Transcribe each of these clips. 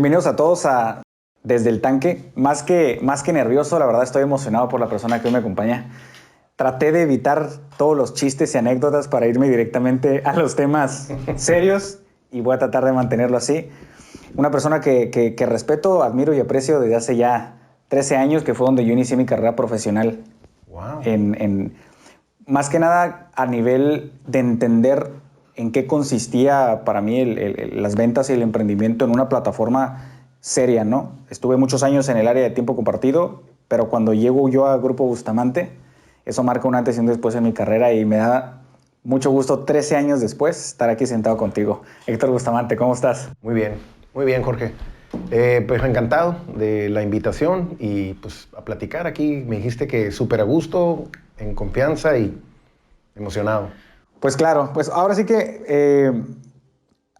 Bienvenidos a todos a Desde el Tanque. Más que nervioso, la verdad estoy emocionado por la persona que hoy me acompaña. Traté de evitar todos los chistes y anécdotas para irme directamente a los temas serios y voy a tratar de mantenerlo así. Una persona que respeto, admiro y aprecio desde hace ya 13 años, que fue donde yo inicié mi carrera profesional. Wow. Más que nada a nivel de entender en qué consistía para mí las ventas y el emprendimiento en una plataforma seria, ¿no? Estuve muchos años en el área de tiempo compartido, pero cuando llego yo a Grupo Bustamante, eso marca un antes y un después en mi carrera y me da mucho gusto 13 años después estar aquí sentado contigo. Héctor Bustamante, ¿cómo estás? Muy bien, Jorge. Pues encantado de la invitación y pues a platicar aquí. Me dijiste que súper a gusto, en confianza y emocionado. Pues claro, pues ahora sí que,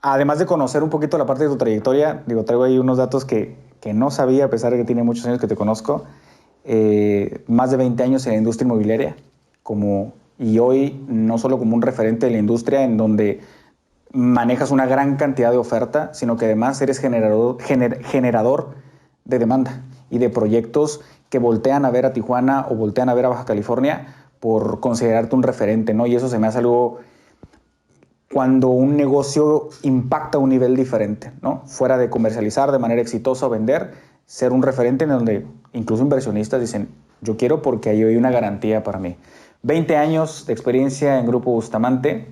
además de conocer un poquito la parte de tu trayectoria, digo, traigo ahí unos datos que no sabía, a pesar de que tiene muchos años que te conozco. Más de 20 años en la industria inmobiliaria, y hoy no solo como un referente de la industria en donde manejas una gran cantidad de oferta, sino que además eres generador de demanda y de proyectos que voltean a ver a Tijuana o voltean a ver a Baja California por considerarte un referente, ¿no? Y eso se me hace algo cuando un negocio impacta a un nivel diferente, ¿no? Fuera de comercializar de manera exitosa o vender, ser un referente en donde incluso inversionistas dicen, yo quiero porque ahí hay una garantía para mí. 20 años de experiencia en Grupo Bustamante,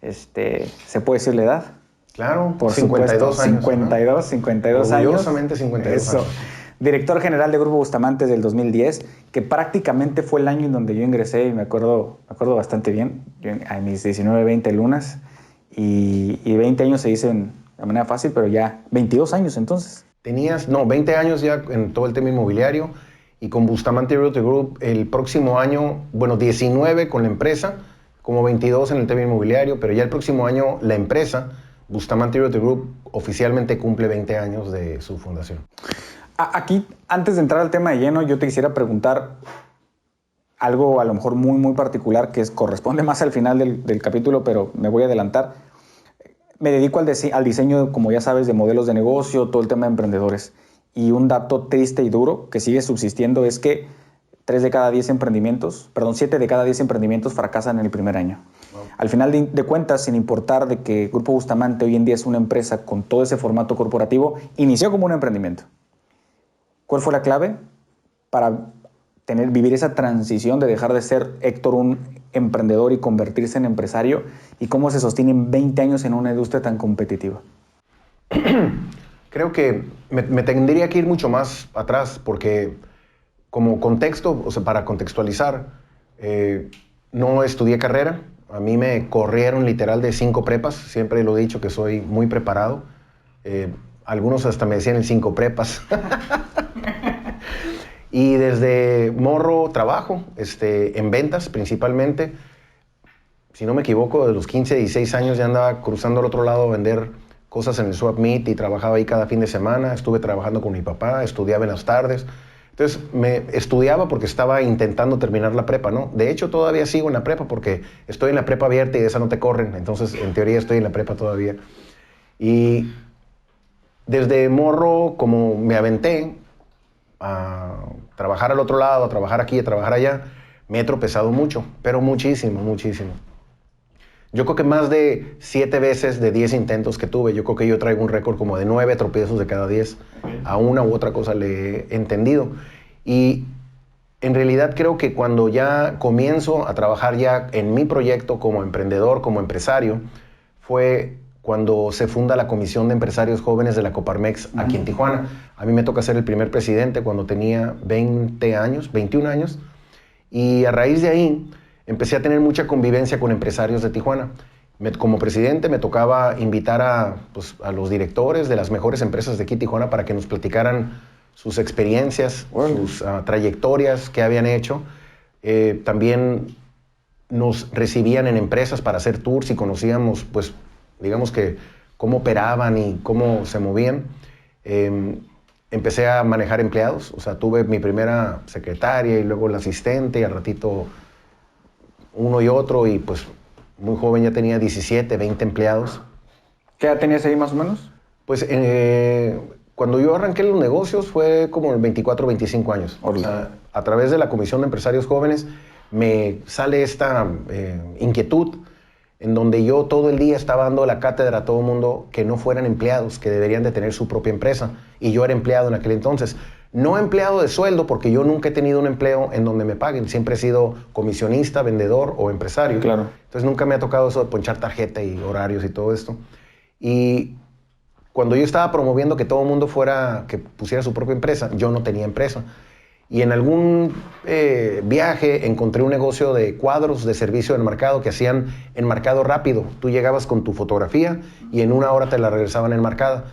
¿se puede decir la edad? Claro, Por 52 supuesto, años. 52 años. Orgullosamente 52 Eso. años. Director general de Grupo Bustamante desde el 2010, que prácticamente fue el año en donde yo ingresé y me acuerdo bastante bien, a mis 19, 20 lunas, y 20 años se dicen de manera fácil, pero ya 22 años entonces. 20 años ya en todo el tema inmobiliario y con Bustamante Realty Group el próximo año, 19 con la empresa, como 22 en el tema inmobiliario, pero ya el próximo año la empresa, Bustamante Realty Group, oficialmente cumple 20 años de su fundación. Aquí, antes de entrar al tema de lleno, yo te quisiera preguntar algo a lo mejor muy, muy particular que corresponde más al final del capítulo, pero me voy a adelantar. Me dedico al diseño, como ya sabes, de modelos de negocio, todo el tema de emprendedores. Y un dato triste y duro que sigue subsistiendo es que 7 de cada 10 emprendimientos fracasan en el primer año. Wow. Al final de cuentas, sin importar de que Grupo Bustamante hoy en día es una empresa con todo ese formato corporativo, inició como un emprendimiento. ¿Cuál fue la clave para vivir esa transición de dejar de ser Héctor un emprendedor y convertirse en empresario? ¿Y cómo se sostienen 20 años en una industria tan competitiva? Creo que me tendría que ir mucho más atrás porque como contexto, o sea, para contextualizar, no estudié carrera. A mí me corrieron literal de 5 prepas. Siempre lo he dicho que soy muy preparado. Algunos hasta me decían el 5 prepas. Y desde morro trabajo en ventas principalmente. Si no me equivoco, de los 15, 16 años ya andaba cruzando al otro lado a vender cosas en el Swap Meet y trabajaba ahí cada fin de semana. Estuve trabajando con mi papá, estudiaba en las tardes. Entonces, me estudiaba porque estaba intentando terminar la prepa, ¿no? De hecho, todavía sigo en la prepa porque estoy en la prepa abierta y de esa no te corren. Entonces, en teoría, estoy en la prepa todavía. Y desde morro, como me aventé a trabajar al otro lado, a trabajar aquí, a trabajar allá, me he tropezado mucho, pero muchísimo, muchísimo. Yo creo que más de 7 veces de 10 intentos que tuve, yo creo que yo traigo un récord como de 9 tropiezos de cada 10. A una u otra cosa le he entendido. Y en realidad creo que cuando ya comienzo a trabajar ya en mi proyecto como emprendedor, como empresario, fue cuando se funda la Comisión de Empresarios Jóvenes de la Coparmex aquí en Tijuana. A mí me toca ser el primer presidente cuando tenía 21 años. Y a raíz de ahí empecé a tener mucha convivencia con empresarios de Tijuana. Como presidente me tocaba invitar a los directores de las mejores empresas de aquí Tijuana para que nos platicaran sus experiencias, sus trayectorias que habían hecho. También nos recibían en empresas para hacer tours y conocíamos, pues, digamos que cómo operaban y cómo se movían. Empecé a manejar empleados, o sea, tuve mi primera secretaria y luego la asistente y al ratito uno y otro y pues muy joven ya tenía 17, 20 empleados. ¿Qué edad tenías ahí más o menos? Pues Cuando yo arranqué los negocios fue como en 24, 25 años. O sea, a través de la Comisión de Empresarios Jóvenes me sale esta inquietud en donde yo todo el día estaba dando la cátedra a todo el mundo que no fueran empleados, que deberían de tener su propia empresa. Y yo era empleado en aquel entonces. No empleado de sueldo, porque yo nunca he tenido un empleo en donde me paguen. Siempre he sido comisionista, vendedor o empresario. Claro. Entonces nunca me ha tocado eso de ponchar tarjeta y horarios y todo esto. Y cuando yo estaba promoviendo que todo el mundo que pusiera su propia empresa, yo no tenía empresa. Y en algún viaje encontré un negocio de cuadros de servicio de enmarcado que hacían enmarcado rápido. Tú llegabas con tu fotografía y en 1 hora te la regresaban enmarcada.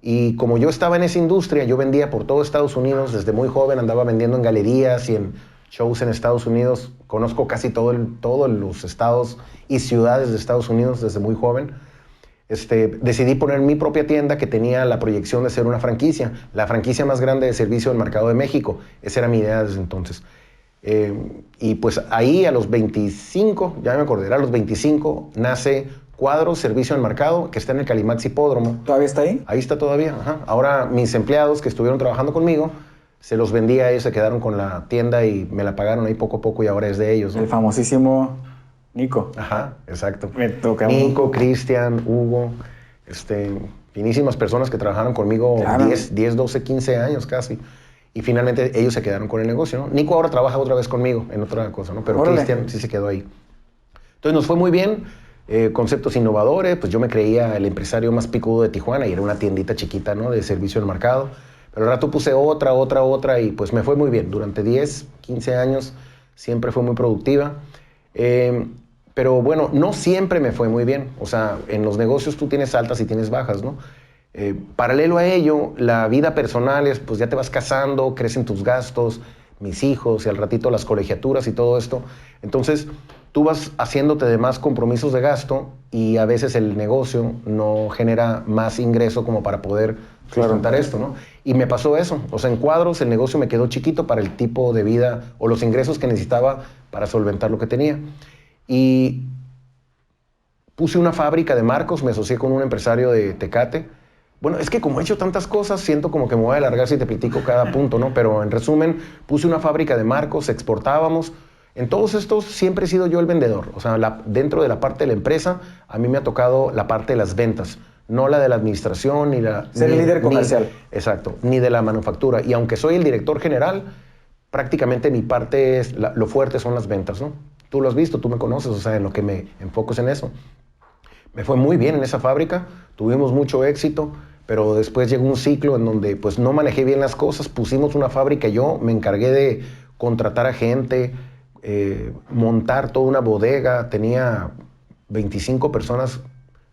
Y como yo estaba en esa industria, yo vendía por todo Estados Unidos. Desde muy joven andaba vendiendo en galerías y en shows en Estados Unidos. Conozco casi todos los estados y ciudades de Estados Unidos desde muy joven. Decidí poner mi propia tienda que tenía la proyección de ser una franquicia, la franquicia más grande de servicio del mercado de México. Esa era mi idea desde entonces. Y pues ahí a los 25, ya me acordé, a los 25 nace Cuadros Servicio del Mercado, que está en el Calimax Hipódromo. ¿Todavía está ahí? Ahí está todavía, ajá. Ahora mis empleados que estuvieron trabajando conmigo, se los vendí a ellos, se quedaron con la tienda y me la pagaron ahí poco a poco y ahora es de ellos, ¿no? El famosísimo Nico. Ajá, exacto. Me toca. Nico, Cristian, Hugo, finísimas personas que trabajaron conmigo Claro. 10, 12, 15 años casi. Y finalmente ellos se quedaron con el negocio, ¿no? Nico ahora trabaja otra vez conmigo en otra cosa, ¿no? Pero Órale. Cristian sí se quedó ahí. Entonces nos fue muy bien, conceptos innovadores, pues yo me creía el empresario más picudo de Tijuana y era una tiendita chiquita, ¿no? De servicio al mercado. Pero al rato puse otra y pues me fue muy bien. Durante 10, 15 años siempre fue muy productiva. Pero bueno, no siempre me fue muy bien. O sea, en los negocios tú tienes altas y tienes bajas, ¿no? Paralelo a ello, la vida personal es, pues ya te vas casando, crecen tus gastos, mis hijos y al ratito las colegiaturas y todo esto. Entonces, tú vas haciéndote de más compromisos de gasto y a veces el negocio no genera más ingreso como para poder sustentar esto, ¿no? Y me pasó eso. O sea, en Cuadros el negocio me quedó chiquito para el tipo de vida o los ingresos que necesitaba para solventar lo que tenía. Y puse una fábrica de marcos, me asocié con un empresario de Tecate. Bueno, es que como he hecho tantas cosas, siento como que me voy a alargar si te platico cada punto, ¿no? Pero en resumen, puse una fábrica de marcos, exportábamos. En todos estos siempre he sido yo el vendedor. O sea, dentro de la parte de la empresa, a mí me ha tocado la parte de las ventas, no la de la administración ni la... Ser el líder comercial. Exacto, ni de la manufactura. Y aunque soy el director general, prácticamente mi parte, lo fuerte son las ventas, ¿no? Tú lo has visto, tú me conoces, o sea, en lo que me enfoco es en eso. Me fue muy bien en esa fábrica, tuvimos mucho éxito, pero después llegó un ciclo en donde pues no manejé bien las cosas, pusimos una fábrica, yo me encargué de contratar a gente, montar toda una bodega, tenía 25 personas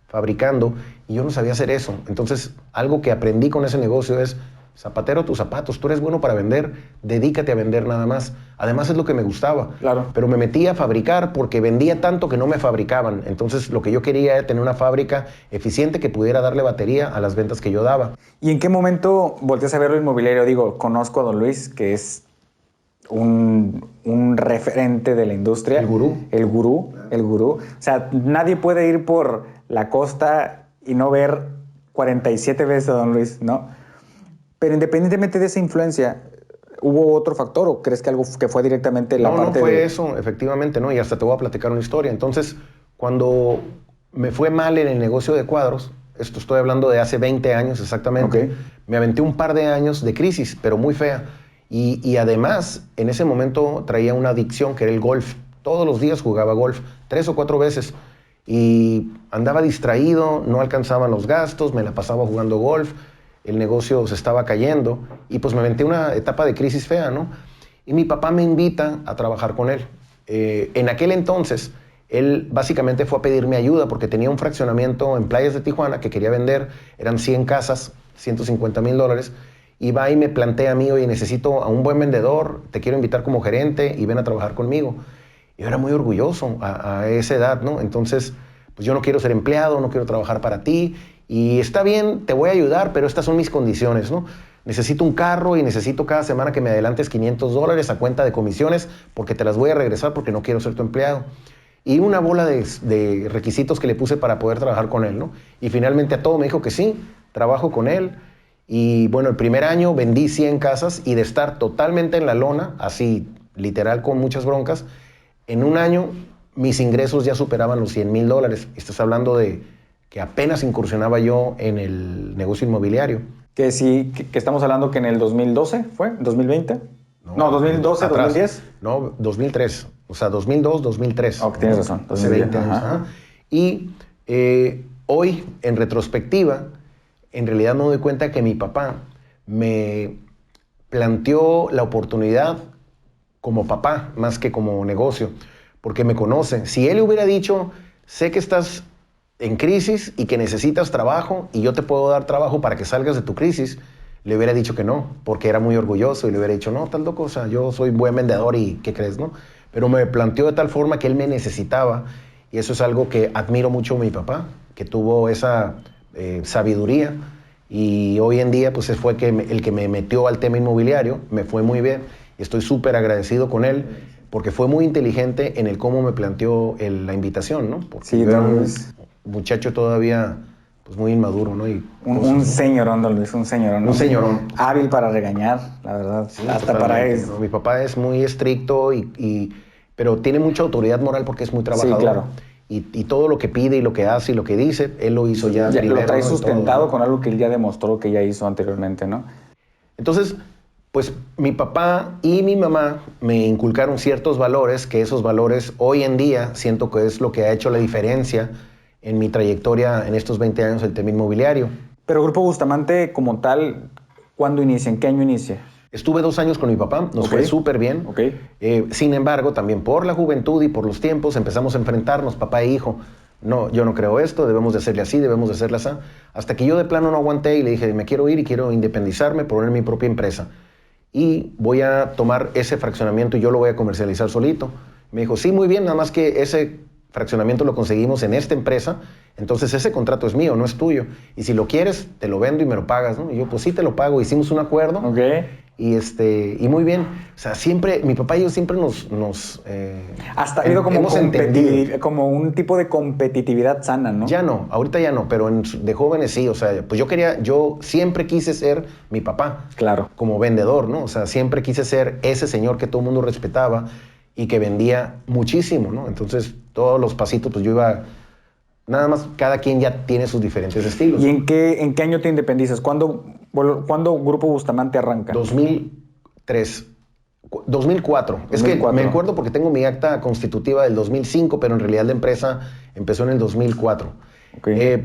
fabricando y yo no sabía hacer eso. Entonces, algo que aprendí con ese negocio es, zapatero tus zapatos, tú eres bueno para vender, dedícate a vender nada más. Además es lo que me gustaba. Claro. Pero me metí a fabricar porque vendía tanto que no me fabricaban. Entonces lo que yo quería era tener una fábrica eficiente que pudiera darle batería a las ventas que yo daba. ¿Y en qué momento volteas a ver lo inmobiliario? Digo, conozco a don Luis, que es un referente de la industria. El gurú. El gurú. O sea, nadie puede ir por la costa y no ver 47 veces a don Luis, ¿no? Pero independientemente de esa influencia, ¿hubo otro factor o crees que algo que fue directamente la parte de...? No, fue eso, efectivamente, ¿no? Y hasta te voy a platicar una historia. Entonces, cuando me fue mal en el negocio de cuadros, esto estoy hablando de hace 20 años exactamente, me aventé un par de años de crisis, pero muy fea. Y además, en ese momento traía una adicción que era el golf. Todos los días jugaba golf, 3 o 4 veces. Y andaba distraído, no alcanzaban los gastos, me la pasaba jugando golf. El negocio se estaba cayendo y pues me aventé una etapa de crisis fea, ¿no? Y mi papá me invita a trabajar con él. En aquel entonces, él básicamente fue a pedirme ayuda porque tenía un fraccionamiento en playas de Tijuana que quería vender. Eran 100 casas, $150,000. Y va y me plantea a mí, oye, necesito a un buen vendedor, te quiero invitar como gerente y ven a trabajar conmigo. Yo era muy orgulloso a esa edad, ¿no? Entonces, pues yo no quiero ser empleado, no quiero trabajar para ti. Y está bien, te voy a ayudar, pero estas son mis condiciones, ¿no? Necesito un carro y necesito cada semana que me adelantes $500 a cuenta de comisiones porque te las voy a regresar porque no quiero ser tu empleado. Y una bola de requisitos que le puse para poder trabajar con él, ¿no? Y finalmente a todo me dijo que sí, trabajo con él Y bueno, el primer año vendí 100 casas y de estar totalmente en la lona, así literal con muchas broncas, en un año mis ingresos ya superaban los $100,000. Estás hablando de que apenas incursionaba yo en el negocio inmobiliario. Que sí, que estamos hablando que en el 2012 fue, 2020. No, 2012, atrás. 2010. No, 2003. O sea, 2002, 2003. Oh, tienes razón. Hace 20 años. Ajá. Y hoy, en retrospectiva, en realidad me doy cuenta que mi papá me planteó la oportunidad como papá, más que como negocio, porque me conoce. Si él hubiera dicho, sé que estás en crisis y que necesitas trabajo y yo te puedo dar trabajo para que salgas de tu crisis, le hubiera dicho que no, porque era muy orgulloso y le hubiera dicho, no, tal cosa, yo soy buen vendedor y ¿qué crees, no? Pero me planteó de tal forma que él me necesitaba y eso es algo que admiro mucho a mi papá, que tuvo esa sabiduría y hoy en día pues fue el que me metió al tema inmobiliario, me fue muy bien y estoy súper agradecido con él porque fue muy inteligente en el cómo me planteó la invitación, ¿no? Porque Sí, yo era un es muchacho todavía pues muy inmaduro, ¿no? Y un señorón, don Luis, un señorón. Un señorón. Hábil para regañar, la verdad. Sí, hasta para totalmente, eso. ¿no? Mi papá es muy estricto, pero tiene mucha autoridad moral porque es muy trabajador. Sí, claro. Y todo lo que pide y lo que hace y lo que dice, él lo hizo ya primero, lo trae ¿no? sustentado Todo, ¿no? con algo que él ya demostró que ya hizo anteriormente, ¿no? Entonces, pues mi papá y mi mamá me inculcaron ciertos valores, que esos valores hoy en día siento que es lo que ha hecho la diferencia en mi trayectoria en estos 20 años del tema inmobiliario. Pero Grupo Bustamante como tal, ¿cuándo inicia? ¿En qué año inicia? Estuve 2 años con mi papá, nos fue súper bien. Sin embargo, también por la juventud y por los tiempos empezamos a enfrentarnos, papá e hijo. No, yo no creo esto, debemos de hacerle así, debemos de hacerle así. Hasta que yo de plano no aguanté y le dije, me quiero ir y quiero independizarme, poner mi propia empresa. Y voy a tomar ese fraccionamiento y yo lo voy a comercializar solito. Me dijo, sí, muy bien, nada más que ese fraccionamiento lo conseguimos en esta empresa, entonces ese contrato es mío, no es tuyo. Y si lo quieres, te lo vendo y me lo pagas, ¿no? Y yo, pues sí, te lo pago. Hicimos un acuerdo. Y muy bien. O sea, siempre, mi papá y yo siempre hasta ha habido como un tipo de competitividad sana, ¿no? Ya no, ahorita ya no, pero de jóvenes sí. O sea, pues yo siempre quise ser mi papá. Claro. Como vendedor, ¿no? O sea, siempre quise ser ese señor que todo el mundo respetaba y que vendía muchísimo, ¿no? Entonces, todos los pasitos, pues yo iba... Nada más, cada quien ya tiene sus diferentes estilos. ¿Y en qué año te independizas? ¿Cuándo Grupo Bustamante arranca? 2003. 2004. Es que me acuerdo porque tengo mi acta constitutiva del 2005, pero en realidad la empresa empezó en el 2004.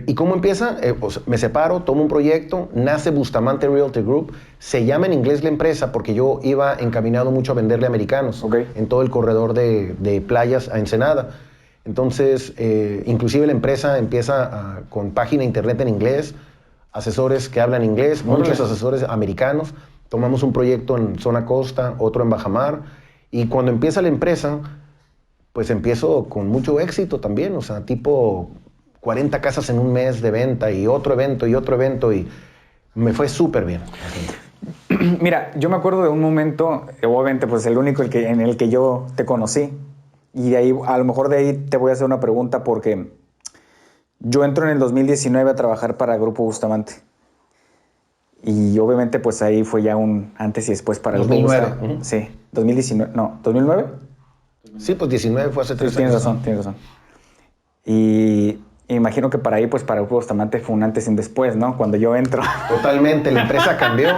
¿Y cómo empieza? Pues me separo, tomo un proyecto, nace Bustamante Realty Group. Se llama en inglés la empresa porque yo iba encaminado mucho a venderle a americanos en todo el corredor de playas a Ensenada. Entonces, inclusive la empresa empieza con página internet en inglés, asesores que hablan inglés, muchos asesores americanos. Tomamos un proyecto en zona costa, otro en bajamar. Y cuando empieza la empresa, pues empiezo con mucho éxito también. O sea, tipo 40 casas en un mes de venta y otro evento y me fue súper bien. Mira, yo me acuerdo de un momento, obviamente pues el único en el que yo te conocí. Y de ahí, a lo mejor de ahí te voy a hacer una pregunta porque yo entro en el 2019 a trabajar para Grupo Bustamante. Y obviamente pues ahí fue ya un antes y después para 2009. el Grupo. Sí, 2019, no, 2009. Sí, pues 19 fue hace 3 años. Tienes razón. Y imagino que para ahí, pues para Grupo Bustamante fue un antes y un después, ¿no? Cuando yo entro. Totalmente, la empresa cambió.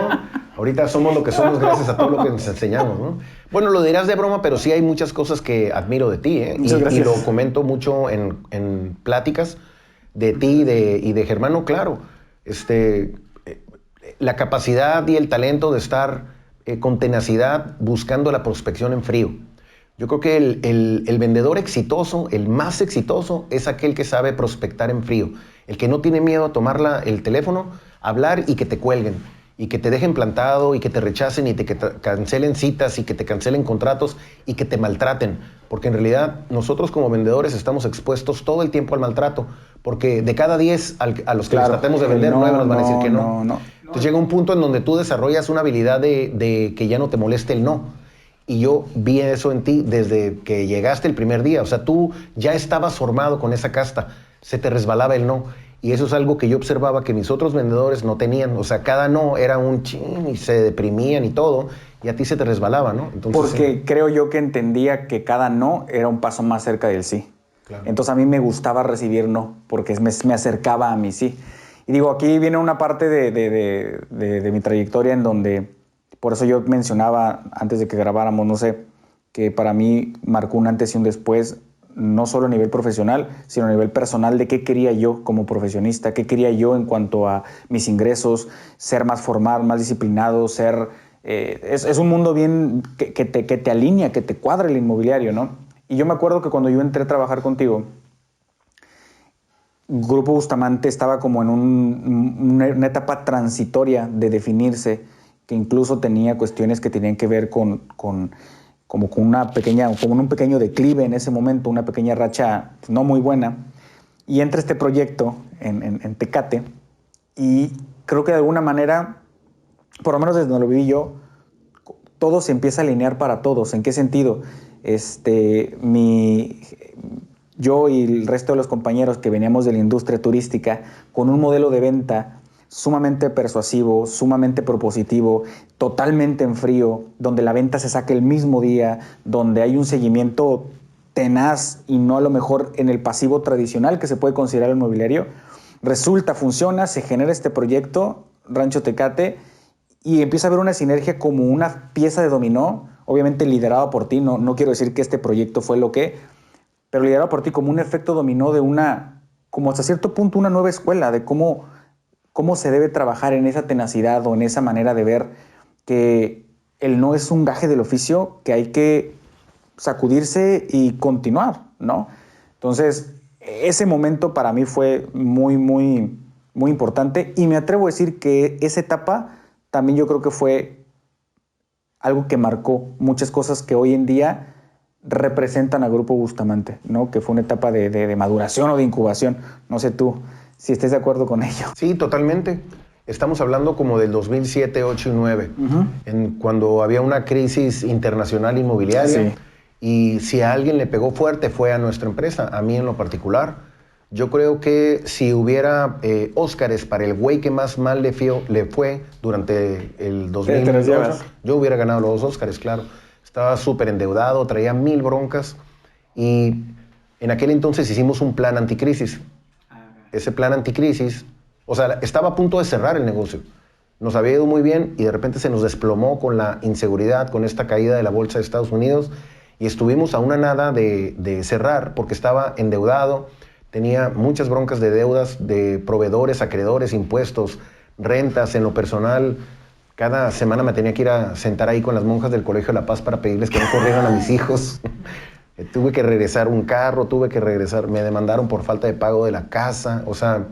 Ahorita somos lo que somos gracias a todo lo que nos enseñamos, ¿no? Bueno, lo dirás de broma, pero sí hay muchas cosas que admiro de ti, ¿eh? Y lo comento mucho en pláticas de ti y de Germano, claro. La capacidad y el talento de estar con tenacidad buscando la prospección en frío. Yo creo que el vendedor exitoso, el más exitoso, es aquel que sabe prospectar en frío. El que no tiene miedo a tomar el teléfono, hablar y que te cuelguen. Y que te dejen plantado y que te rechacen y que te cancelen citas y que te cancelen contratos y que te maltraten. Porque en realidad nosotros como vendedores estamos expuestos todo el tiempo al maltrato. Porque de cada 10 a los que les tratemos de vender, 9 nos van a decir que no. Entonces llega un punto en donde tú desarrollas una habilidad de que ya no te moleste el no. Y yo vi eso en ti desde que llegaste el primer día. O sea, tú ya estabas formado con esa casta. Se te resbalaba el no. Y eso es algo que yo observaba que mis otros vendedores no tenían. O sea, cada no era un chin y se deprimían y todo. Y a ti se te resbalaba, ¿no? Entonces, porque creo yo que entendía que cada no era un paso más cerca del sí. Claro. Entonces a mí me gustaba recibir no, porque me acercaba a mi sí. Y digo, aquí viene una parte de mi trayectoria en donde, por eso yo mencionaba antes de que grabáramos, no sé, que para mí marcó un antes y un después, no solo a nivel profesional, sino a nivel personal, de qué quería yo como profesionista, qué quería yo en cuanto a mis ingresos, ser más formal, más disciplinado, ser... es un mundo bien que te alinea, que te cuadra el inmobiliario, ¿no? Y yo me acuerdo que cuando yo entré a trabajar contigo, Grupo Bustamante estaba como en una etapa transitoria de definirse, que incluso tenía cuestiones que tenían que ver con un pequeño declive en ese momento, una pequeña racha no muy buena. Y entra este proyecto en Tecate y creo que de alguna manera, por lo menos desde donde lo viví yo, todo se empieza a alinear para todos. ¿En qué sentido? Yo y el resto de los compañeros que veníamos de la industria turística con un modelo de venta sumamente persuasivo, sumamente propositivo, totalmente en frío, donde la venta se saca el mismo día, donde hay un seguimiento tenaz y no a lo mejor en el pasivo tradicional que se puede considerar el inmobiliario, funciona, se genera este proyecto, Rancho Tecate, y empieza a haber una sinergia como una pieza de dominó, obviamente liderado por ti, no quiero decir que este proyecto fue lo que, pero liderado por ti como un efecto dominó de como hasta cierto punto una nueva escuela, de cómo se debe trabajar en esa tenacidad o en esa manera de ver que el no es un gaje del oficio, que hay que sacudirse y continuar, ¿no? Entonces, ese momento para mí fue muy, muy, muy importante y me atrevo a decir que esa etapa también yo creo que fue algo que marcó muchas cosas que hoy en día representan a Grupo Bustamante, ¿no? Que fue una etapa de maduración o de incubación. No sé tú si estés de acuerdo con ello. Sí, totalmente. Estamos hablando como del 2007, 8 y 9, cuando había una crisis internacional inmobiliaria. Sí. Y si a alguien le pegó fuerte fue a nuestra empresa, a mí en lo particular. Yo creo que si hubiera Óscares para el güey que más mal le fue durante el 2008, yo hubiera ganado los Óscares, claro. Estaba súper endeudado, traía 1000 broncas y en aquel entonces hicimos un plan anticrisis. Ese plan anticrisis, o sea, estaba a punto de cerrar el negocio. Nos había ido muy bien y de repente se nos desplomó con la inseguridad, con esta caída de la bolsa de Estados Unidos y estuvimos a una nada de cerrar porque estaba endeudado. Tenía muchas broncas de deudas, de proveedores, acreedores, impuestos, rentas. En lo personal, cada semana me tenía que ir a sentar ahí con las monjas del Colegio de la Paz para pedirles que no corrieran a mis hijos. Tuve que regresar un carro, me demandaron por falta de pago de la casa. O sea,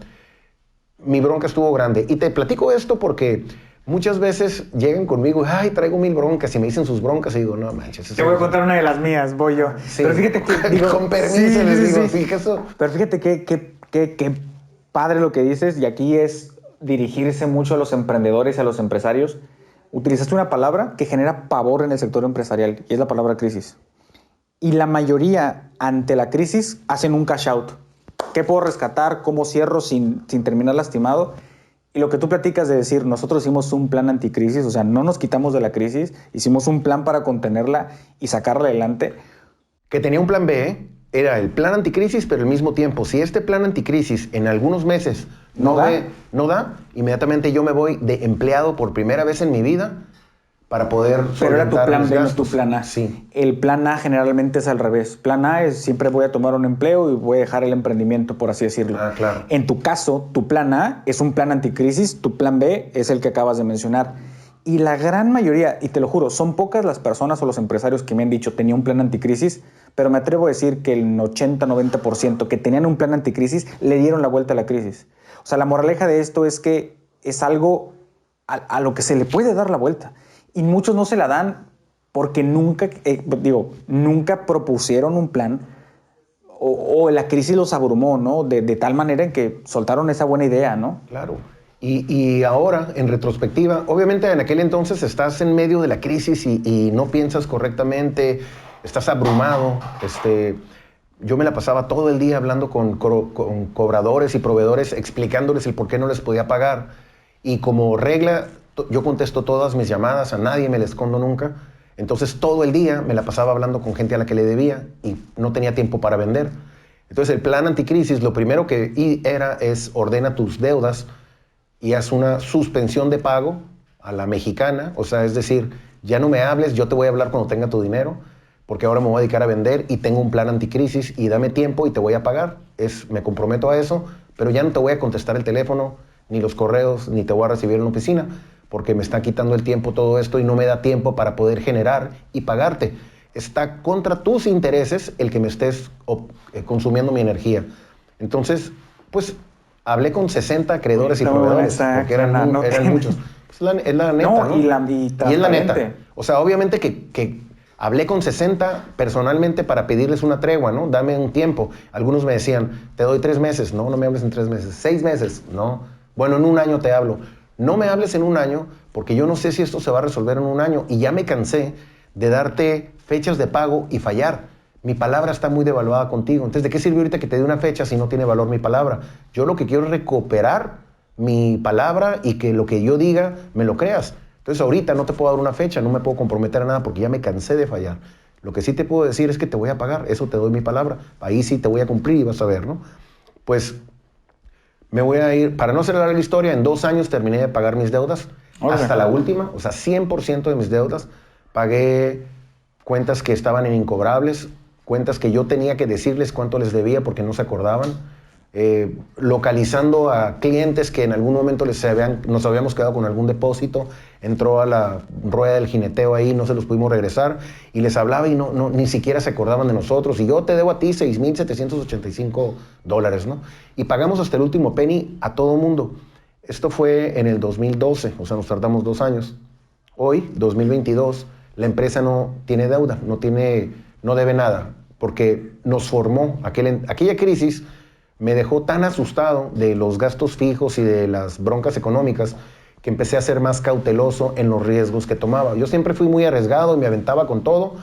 mi bronca estuvo grande. Y te platico esto porque muchas veces llegan conmigo, ay, traigo 1000 broncas, y me dicen sus broncas, y digo, no manches. Te voy a contar una de las mías, voy yo. Sí. Pero fíjate que, digo, con permiso les digo, sí. Eso. Pero fíjate qué padre lo que dices, y aquí es dirigirse mucho a los emprendedores y a los empresarios. Utilizaste una palabra que genera pavor en el sector empresarial, y es la palabra crisis. Y la mayoría, ante la crisis, hacen un cash out. ¿Qué puedo rescatar? ¿Cómo cierro sin terminar lastimado? Y lo que tú platicas de decir, nosotros hicimos un plan anticrisis, o sea, no nos quitamos de la crisis, hicimos un plan para contenerla y sacarla adelante. Que tenía un plan B, era el plan anticrisis, pero al mismo tiempo, si este plan anticrisis en algunos meses no da, inmediatamente yo me voy de empleado por primera vez en mi vida para poder solventar. Pero era tu plan B, no tu plan A. Sí. El plan A generalmente es al revés. Plan A es siempre voy a tomar un empleo y voy a dejar el emprendimiento, por así decirlo. Ah, claro. En tu caso, tu plan A es un plan anticrisis, tu plan B es el que acabas de mencionar. Y la gran mayoría, y te lo juro, son pocas las personas o los empresarios que me han dicho tenía un plan anticrisis, pero me atrevo a decir que el 80-90% que tenían un plan anticrisis le dieron la vuelta a la crisis. O sea, la moraleja de esto es que es algo a lo que se le puede dar la vuelta. Y muchos no se la dan porque nunca propusieron un plan o la crisis los abrumó, ¿no? De tal manera en que soltaron esa buena idea, ¿no? Claro. Y ahora, en retrospectiva, obviamente en aquel entonces estás en medio de la crisis y no piensas correctamente, estás abrumado, yo me la pasaba todo el día hablando con cobradores y proveedores, explicándoles el por qué no les podía pagar. Y como regla, yo contesto todas mis llamadas, a nadie me le escondo nunca. Entonces todo el día me la pasaba hablando con gente a la que le debía y no tenía tiempo para vender. Entonces el plan anticrisis, lo primero que es ordena tus deudas y haz una suspensión de pago a la mexicana. O sea, es decir, ya no me hables, yo te voy a hablar cuando tenga tu dinero, porque ahora me voy a dedicar a vender y tengo un plan anticrisis y dame tiempo y te voy a pagar. Me comprometo a eso, pero ya no te voy a contestar el teléfono, ni los correos, ni te voy a recibir en la oficina, porque me está quitando el tiempo todo esto y no me da tiempo para poder generar y pagarte. Está contra tus intereses el que me estés consumiendo mi energía. Entonces, pues, hablé con 60 acreedores y proveedores, porque eran muchos. Es la neta, ¿no? Y es la neta. O sea, obviamente que hablé con 60 personalmente para pedirles una tregua, ¿no? Dame un tiempo. Algunos me decían, te doy 3 meses. No, no me hables en 3 meses. 6 meses. No. Bueno, en 1 año te hablo. No me hables en 1 año porque yo no sé si esto se va a resolver en 1 año. Y ya me cansé de darte fechas de pago y fallar. Mi palabra está muy devaluada contigo. Entonces, ¿de qué sirve ahorita que te dé una fecha si no tiene valor mi palabra? Yo lo que quiero es recuperar mi palabra y que lo que yo diga me lo creas. Entonces, ahorita no te puedo dar una fecha, no me puedo comprometer a nada porque ya me cansé de fallar. Lo que sí te puedo decir es que te voy a pagar, eso te doy mi palabra. Ahí sí te voy a cumplir y vas a ver, ¿no? Pues me voy a ir, para no hacer larga la historia, en 2 años terminé de pagar mis deudas, hasta la última, o sea, 100% de mis deudas. Pagué cuentas que estaban en incobrables, cuentas que yo tenía que decirles cuánto les debía porque no se acordaban, localizando a clientes que en algún momento nos habíamos quedado con algún depósito, entró a la rueda del jineteo ahí, no se los pudimos regresar, y les hablaba y ni siquiera se acordaban de nosotros, y yo te debo a ti $6,785, ¿no? Y pagamos hasta el último penny a todo mundo. Esto fue en el 2012, o sea, nos tardamos 2 años. Hoy, 2022, la empresa no tiene deuda, no debe nada, porque nos formó aquella crisis. Me dejó tan asustado de los gastos fijos y de las broncas económicas que empecé a ser más cauteloso en los riesgos que tomaba. Yo siempre fui muy arriesgado y me aventaba con todo,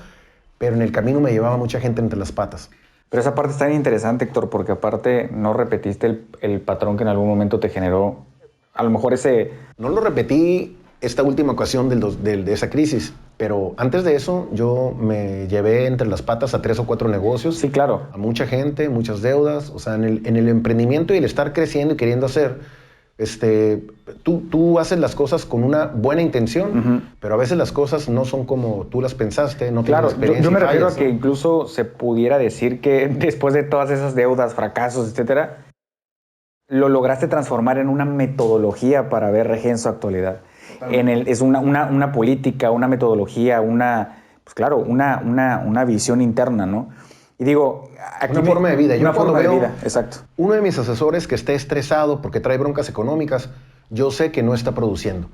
pero en el camino me llevaba mucha gente entre las patas. Pero esa parte está bien interesante, Héctor, porque aparte no repetiste el patrón que en algún momento te generó, a lo mejor ese... No lo repetí esta última ocasión de esa crisis, pero antes de eso yo me llevé entre las patas a 3 o 4 negocios. Sí, claro. A mucha gente, muchas deudas. O sea, en el emprendimiento y el estar creciendo y queriendo hacer, tú haces las cosas con una buena intención, pero a veces las cosas no son como tú las pensaste, no tienes experiencia. Yo me refiero a que incluso se pudiera decir que después de todas esas deudas, fracasos, etcétera, lo lograste transformar en una metodología para ver RG en su actualidad. Es una política, una metodología, una visión interna, ¿no? Y digo... Una forma de vida. Una forma de vida, exacto. Uno de mis asesores que esté estresado porque trae broncas económicas, yo sé que no está produciendo,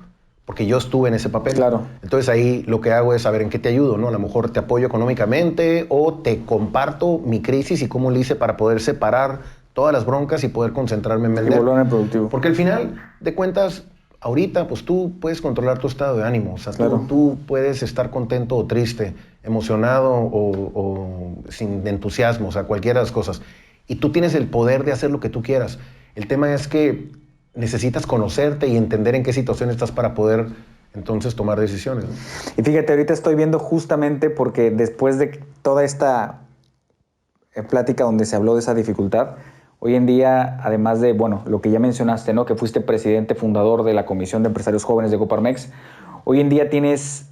porque yo estuve en ese papel. Claro. Entonces ahí lo que hago es saber en qué te ayudo, ¿no? A lo mejor te apoyo económicamente o te comparto mi crisis y cómo le hice para poder separar todas las broncas y poder concentrarme en vender. Y volver productivo. Porque al final de cuentas, ahorita, pues tú puedes controlar tu estado de ánimo. O sea, claro. tú puedes estar contento o triste, emocionado o sin entusiasmo, o sea, cualquiera de las cosas. Y tú tienes el poder de hacer lo que tú quieras. El tema es que necesitas conocerte y entender en qué situación estás para poder entonces tomar decisiones, ¿no? Y fíjate, ahorita estoy viendo justamente porque después de toda esta plática donde se habló de esa dificultad, hoy en día, además de, lo que ya mencionaste, ¿no? Que fuiste presidente fundador de la Comisión de Empresarios Jóvenes de Coparmex, hoy en día tienes,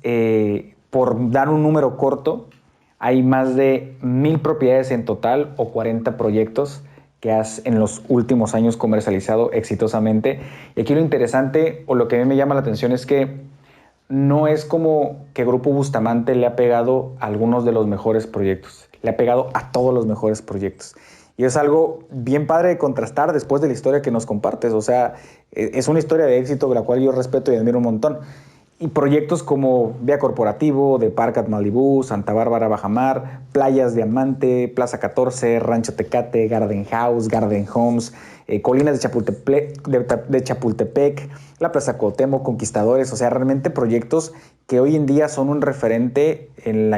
por dar un número corto, hay más de 1,000 propiedades en total o 40 proyectos que has en los últimos años comercializado exitosamente. Y aquí lo interesante, o lo que a mí me llama la atención, es que no es como que Grupo Bustamante le ha pegado a algunos de los mejores proyectos, le ha pegado a todos los mejores proyectos. Y es algo bien padre de contrastar después de la historia que nos compartes. O sea, es una historia de éxito de la cual yo respeto y admiro un montón. Y proyectos como Vía Corporativo, de Park at Malibu, Santa Bárbara, Bajamar, Playas Diamante, Plaza 14, Rancho Tecate, Garden House, Garden Homes, Colinas de Chapultepec, la Plaza Cuauhtémoc, Conquistadores. O sea, realmente proyectos que hoy en día son un referente en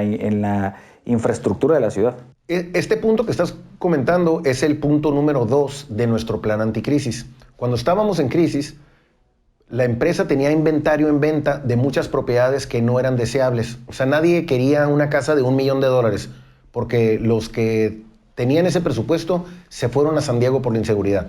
la infraestructura de la ciudad. Este punto que estás comentando es el punto número 2 de nuestro plan anticrisis. Cuando estábamos en crisis, la empresa tenía inventario en venta de muchas propiedades que no eran deseables. O sea, nadie quería una casa de $1,000,000 porque los que tenían ese presupuesto se fueron a San Diego por la inseguridad.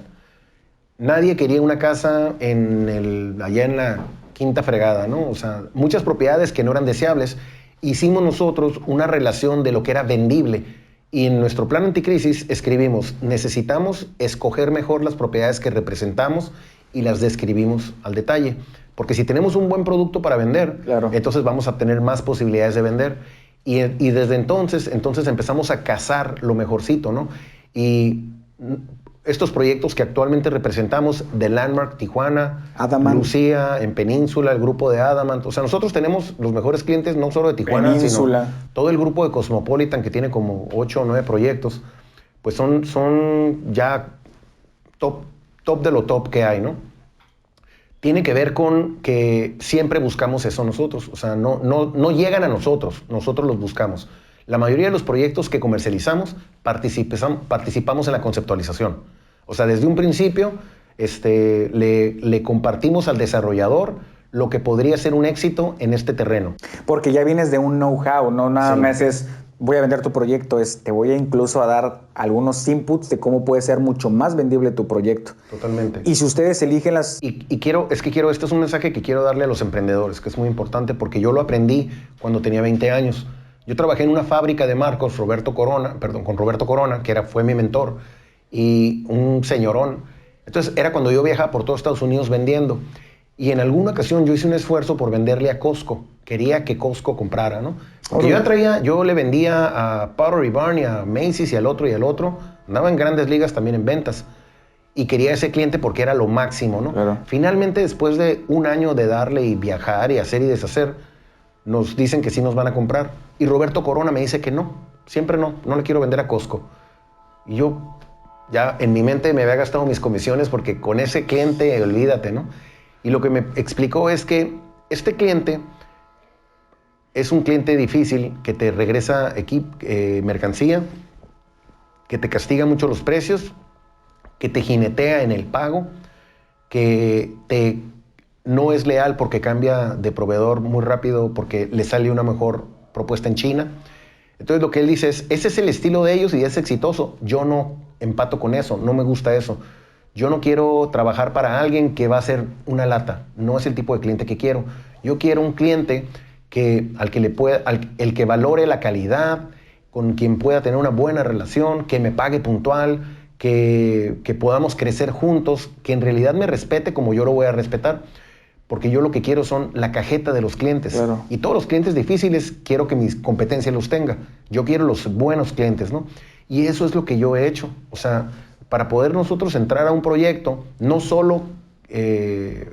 Nadie quería una casa allá en la quinta fregada, ¿no? O sea, muchas propiedades que no eran deseables. Hicimos nosotros una relación de lo que era vendible. Y en nuestro plan anticrisis escribimos, necesitamos escoger mejor las propiedades que representamos y las describimos al detalle. Porque si tenemos un buen producto para vender, Claro. entonces vamos a tener más posibilidades de vender. Y desde entonces empezamos a cazar lo mejorcito, ¿no? Y estos proyectos que actualmente representamos, de Landmark, Tijuana, Adamant. Lucía, en Península, el grupo de Adamant. O sea, nosotros tenemos los mejores clientes no solo de Tijuana, Península, sino todo el grupo de Cosmopolitan, que tiene como 8 o 9 proyectos. Pues son ya top de lo top que hay, ¿no? Tiene que ver con que siempre buscamos eso nosotros. O sea, no llegan a nosotros los buscamos. La mayoría de los proyectos que comercializamos participamos en la conceptualización. O sea, desde un principio le compartimos al desarrollador lo que podría ser un éxito en este terreno. porque ya vienes de un know-how, no nada Sí. más es voy a vender tu proyecto, te voy a incluso a dar algunos inputs de cómo puede ser mucho más vendible tu proyecto. Totalmente. Y si ustedes eligen las... Este es un mensaje que quiero darle a los emprendedores, que es muy importante porque yo lo aprendí cuando tenía 20 años. Yo trabajé en una fábrica de marcos, con Roberto Corona, que fue mi mentor, y un señorón. Entonces era cuando yo viajaba por todo Estados Unidos vendiendo. Y en alguna ocasión yo hice un esfuerzo por venderle a Costco. Quería que Costco comprara, ¿no? Porque yo le vendía a Pottery Barn y a Macy's y al otro. Andaba en grandes ligas también en ventas. Y quería ese cliente porque era lo máximo, ¿no? Claro. Finalmente, después de un año de darle y viajar y hacer y deshacer, nos dicen que sí nos van a comprar. Y Roberto Corona me dice que no, siempre no le quiero vender a Costco. Y yo ya en mi mente me había gastado mis comisiones porque con ese cliente, olvídate, ¿no? Y lo que me explicó es que este cliente es un cliente difícil que te regresa mercancía, que te castiga mucho los precios, que te jinetea en el pago, que no es leal porque cambia de proveedor muy rápido porque le sale una mejor propuesta en China. Entonces lo que él dice es, ese es el estilo de ellos y es exitoso. Yo no empato con eso, no me gusta eso. Yo no quiero trabajar para alguien que va a ser una lata. No es el tipo de cliente que quiero. Yo quiero un cliente el que valore la calidad, con quien pueda tener una buena relación, que me pague puntual, que podamos crecer juntos, que en realidad me respete como yo lo voy a respetar. Porque yo lo que quiero son la cajeta de los clientes. Claro. Y todos los clientes difíciles quiero que mi competencia los tenga. Yo quiero los buenos clientes, ¿no? Y eso es lo que yo he hecho. O sea, para poder nosotros entrar a un proyecto, no solo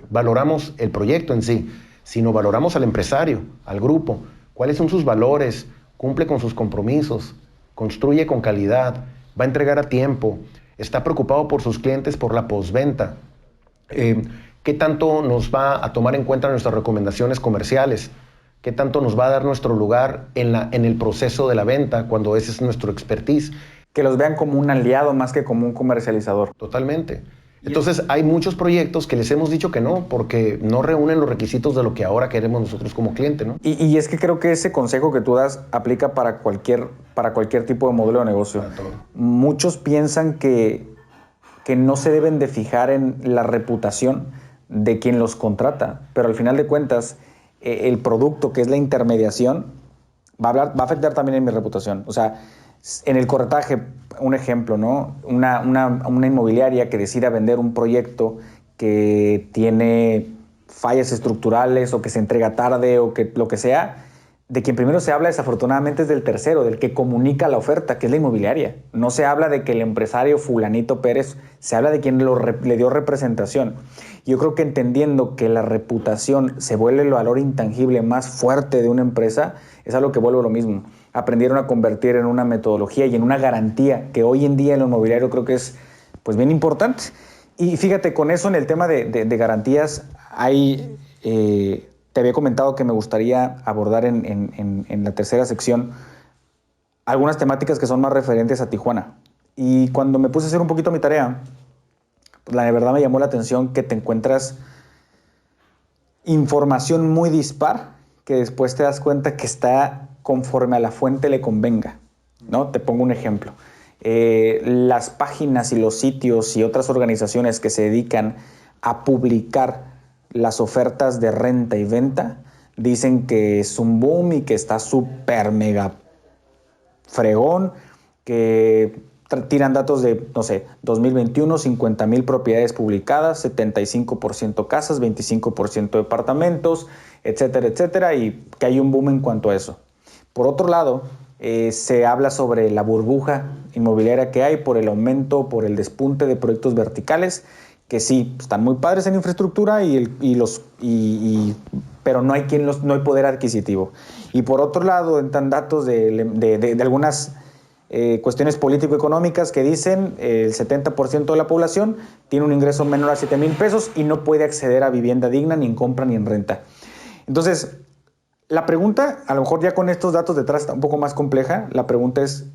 valoramos el proyecto en sí, sino valoramos al empresario, al grupo. ¿Cuáles son sus valores? Cumple con sus compromisos, construye con calidad, va a entregar a tiempo, está preocupado por sus clientes, por la postventa. ¿Qué tanto nos va a tomar en cuenta nuestras recomendaciones comerciales? ¿Qué tanto nos va a dar nuestro lugar en el proceso de la venta cuando ese es nuestro expertise? Que los vean como un aliado más que como un comercializador. Totalmente. Entonces hay muchos proyectos que les hemos dicho que no porque no reúnen los requisitos de lo que ahora queremos nosotros como cliente, ¿no? Y es que creo que ese consejo que tú das aplica para cualquier tipo de modelo de negocio. Para todo. Muchos piensan que no se deben de fijar en la reputación de quien los contrata, pero al final de cuentas el producto, que es la intermediación, va a afectar también en mi reputación. O sea, en el corretaje, un ejemplo, ¿no? Una inmobiliaria que decida vender un proyecto que tiene fallas estructurales o que se entrega tarde o que lo que sea, de quien primero se habla desafortunadamente es del tercero, del que comunica la oferta, que es la inmobiliaria. No se habla de que el empresario fulanito Pérez, se habla de quien le dio representación. Yo creo que entendiendo que la reputación se vuelve el valor intangible más fuerte de una empresa, es algo que vuelve lo mismo. Aprendieron a convertir en una metodología y en una garantía que hoy en día en lo inmobiliario creo que es pues bien importante. Y fíjate, con eso en el tema de garantías hay... te había comentado que me gustaría abordar en la tercera sección algunas temáticas que son más referentes a Tijuana. Y cuando me puse a hacer un poquito mi tarea, pues la verdad me llamó la atención que te encuentras información muy dispar que después te das cuenta que está conforme a la fuente le convenga, ¿no? Te pongo un ejemplo. Las páginas y los sitios y otras organizaciones que se dedican a publicar las ofertas de renta y venta dicen que es un boom y que está súper mega fregón, que tiran datos de, no sé, 2021, 50,000 propiedades publicadas, 75% casas, 25% departamentos, etcétera, etcétera, y que hay un boom en cuanto a eso. Por otro lado, se habla sobre la burbuja inmobiliaria que hay por el aumento, por el despunte de proyectos verticales, que sí, están muy padres en infraestructura, pero no hay no hay poder adquisitivo. Y por otro lado, entran datos de algunas cuestiones político-económicas que dicen el 70% de la población tiene un ingreso menor a 7,000 pesos y no puede acceder a vivienda digna ni en compra ni en renta. Entonces, la pregunta, a lo mejor ya con estos datos detrás está un poco más compleja, la pregunta es,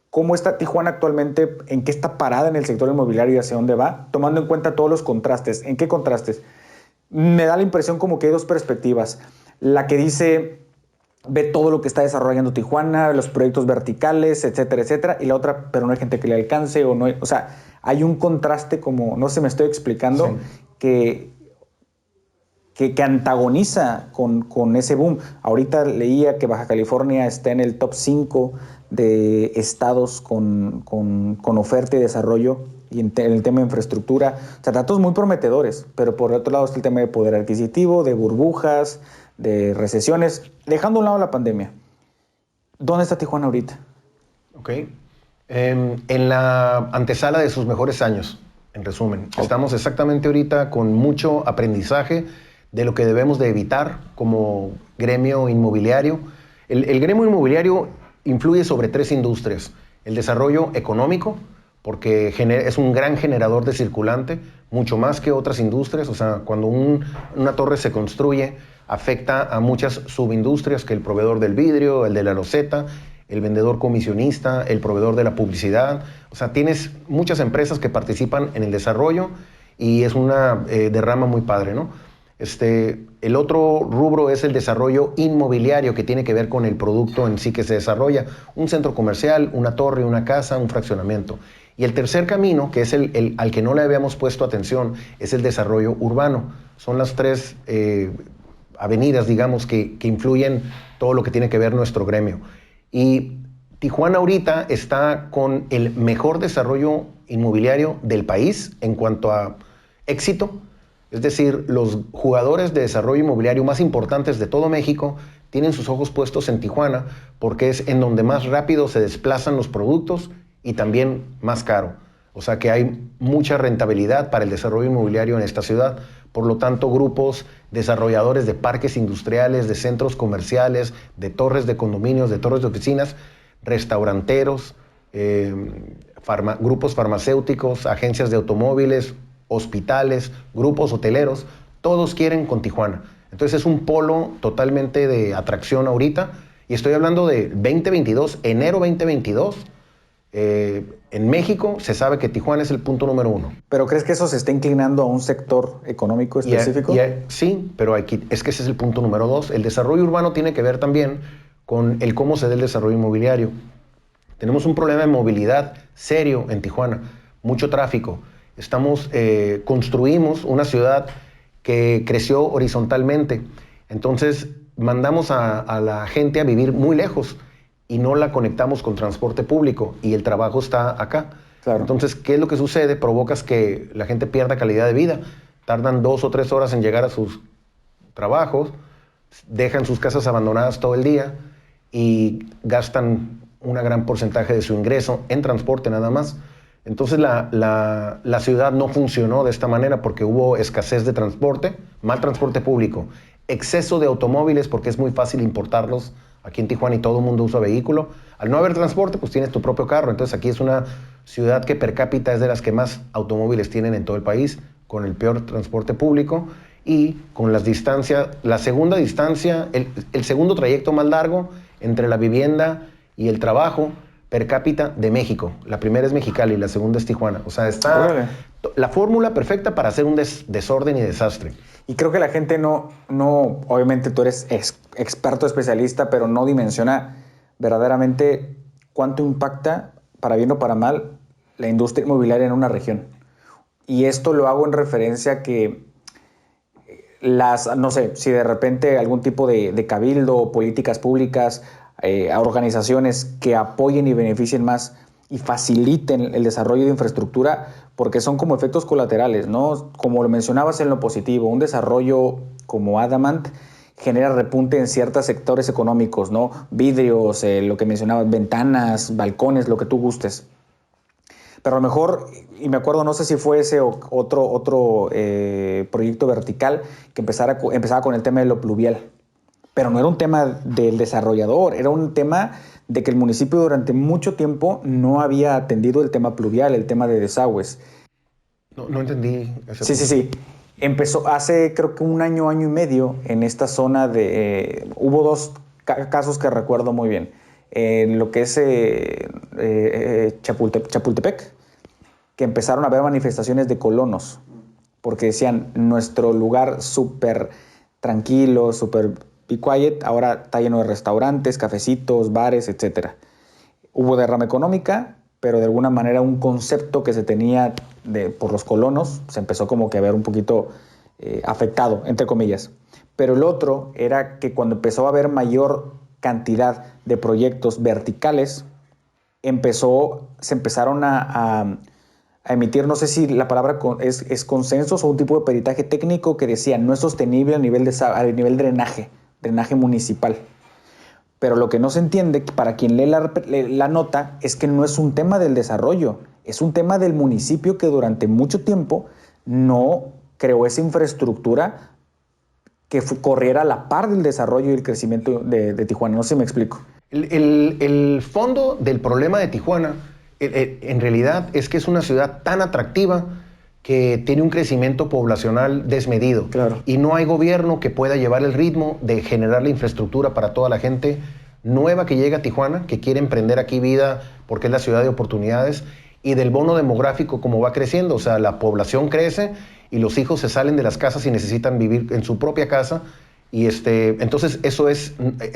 ¿cómo está Tijuana actualmente? ¿En qué está parada en el sector inmobiliario y hacia dónde va? Tomando en cuenta todos los contrastes. ¿En qué contrastes? Me da la impresión como que hay dos perspectivas. La que dice, ve todo lo que está desarrollando Tijuana, los proyectos verticales, etcétera, etcétera, y la otra, pero no hay gente que le alcance, o no hay, o sea, hay un contraste como, no sé, me estoy explicando, sí, que antagoniza con ese boom. Ahorita leía que Baja California está en el top 5 de estados con oferta y desarrollo y en el tema de infraestructura. O sea, datos muy prometedores, pero por otro lado está el tema de poder adquisitivo, de burbujas, de recesiones, dejando a un lado la pandemia. ¿Dónde está Tijuana ahorita? Ok. En la antesala de sus mejores años, en resumen. Okay. Estamos exactamente ahorita con mucho aprendizaje de lo que debemos de evitar como gremio inmobiliario. El gremio inmobiliario influye sobre 3 industrias. El desarrollo económico, porque es un gran generador de circulante, mucho más que otras industrias. O sea, cuando una torre se construye, afecta a muchas subindustrias, que el proveedor del vidrio, el de la loseta, el vendedor comisionista, el proveedor de la publicidad. O sea, tienes muchas empresas que participan en el desarrollo y es una derrama muy padre, ¿no? El otro rubro es el desarrollo inmobiliario, que tiene que ver con el producto en sí que se desarrolla. Un centro comercial, una torre, una casa, un fraccionamiento. Y el tercer camino, que es al que no le habíamos puesto atención, es el desarrollo urbano. Son las 3 avenidas, digamos, que influyen todo lo que tiene que ver nuestro gremio. Y Tijuana ahorita está con el mejor desarrollo inmobiliario del país en cuanto a éxito. Es decir, los jugadores de desarrollo inmobiliario más importantes de todo México tienen sus ojos puestos en Tijuana porque es en donde más rápido se desplazan los productos y también más caro. O sea que hay mucha rentabilidad para el desarrollo inmobiliario en esta ciudad. Por lo tanto, grupos desarrolladores de parques industriales, de centros comerciales, de torres de condominios, de torres de oficinas, restauranteros, grupos farmacéuticos, agencias de automóviles, hospitales, grupos hoteleros, todos quieren con Tijuana. Entonces es un polo totalmente de atracción ahorita. Y estoy hablando de 2022, enero 2022. En México se sabe que Tijuana es el punto número 1. ¿Pero crees que eso se está inclinando a un sector económico específico? Sí, pero aquí es que ese es el punto número 2. El desarrollo urbano tiene que ver también con el cómo se da el desarrollo inmobiliario. Tenemos un problema de movilidad serio en Tijuana, mucho tráfico. Construimos una ciudad que creció horizontalmente. Entonces mandamos a la gente a vivir muy lejos y no la conectamos con transporte público y el trabajo está acá. Claro. Entonces, ¿qué es lo que sucede? Provocas que la gente pierda calidad de vida. Tardan 2 o 3 horas en llegar a sus trabajos, dejan sus casas abandonadas todo el día y gastan un gran porcentaje de su ingreso en transporte nada más. Entonces la ciudad no funcionó de esta manera porque hubo escasez de transporte, mal transporte público, exceso de automóviles porque es muy fácil importarlos aquí en Tijuana y todo el mundo usa vehículo. Al no haber transporte, pues tienes tu propio carro. Entonces aquí es una ciudad que per cápita es de las que más automóviles tienen en todo el país, con el peor transporte público y con las distancias, la segunda distancia, el segundo trayecto más largo entre la vivienda y el trabajo per cápita de México. La primera es Mexicali y la segunda es Tijuana. O sea, está la fórmula perfecta para hacer un desorden y desastre. Y creo que la gente no obviamente tú eres experto, especialista, pero no dimensiona verdaderamente cuánto impacta, para bien o para mal, la industria inmobiliaria en una región. Y esto lo hago en referencia a que no sé, si de repente algún tipo de cabildo o políticas públicas, organizaciones que apoyen y beneficien más y faciliten el desarrollo de infraestructura, porque son como efectos colaterales, ¿no? Como lo mencionabas en lo positivo, un desarrollo como Adamant genera repunte en ciertos sectores económicos, ¿no? Vidrios, lo que mencionabas, ventanas, balcones, lo que tú gustes. Pero a lo mejor, y me acuerdo, no sé si fue ese o otro proyecto vertical que empezaba con el tema de lo pluvial. Pero no era un tema del desarrollador, era un tema de que el municipio durante mucho tiempo no había atendido el tema pluvial, el tema de desagües. No entendí ese Sí, punto. sí. Empezó hace creo que un año y medio en esta zona hubo dos casos que recuerdo muy bien. En lo que es Chapultepec, que empezaron a haber manifestaciones de colonos, porque decían, nuestro lugar súper tranquilo, súper be quiet, ahora está lleno de restaurantes, cafecitos, bares, etc. Hubo derrama económica, pero de alguna manera un concepto que se tenía por los colonos se empezó como que a ver un poquito afectado, entre comillas. Pero el otro era que cuando empezó a haber mayor cantidad de proyectos verticales, se empezaron a emitir, no sé si la palabra es consensos o un tipo de peritaje técnico que decía no es sostenible a nivel drenaje municipal. Pero lo que no se entiende, para quien lee la nota, es que no es un tema del desarrollo, es un tema del municipio que durante mucho tiempo no creó esa infraestructura que corriera a la par del desarrollo y el crecimiento de Tijuana. No sé si me explico. El fondo del problema de Tijuana, en realidad, es que es una ciudad tan atractiva que tiene un crecimiento poblacional desmedido. Claro. Y no hay gobierno que pueda llevar el ritmo de generar la infraestructura para toda la gente nueva que llega a Tijuana, que quiere emprender aquí vida porque es la ciudad de oportunidades, y del bono demográfico como va creciendo. O sea, la población crece y los hijos se salen de las casas y necesitan vivir en su propia casa. Y entonces eso es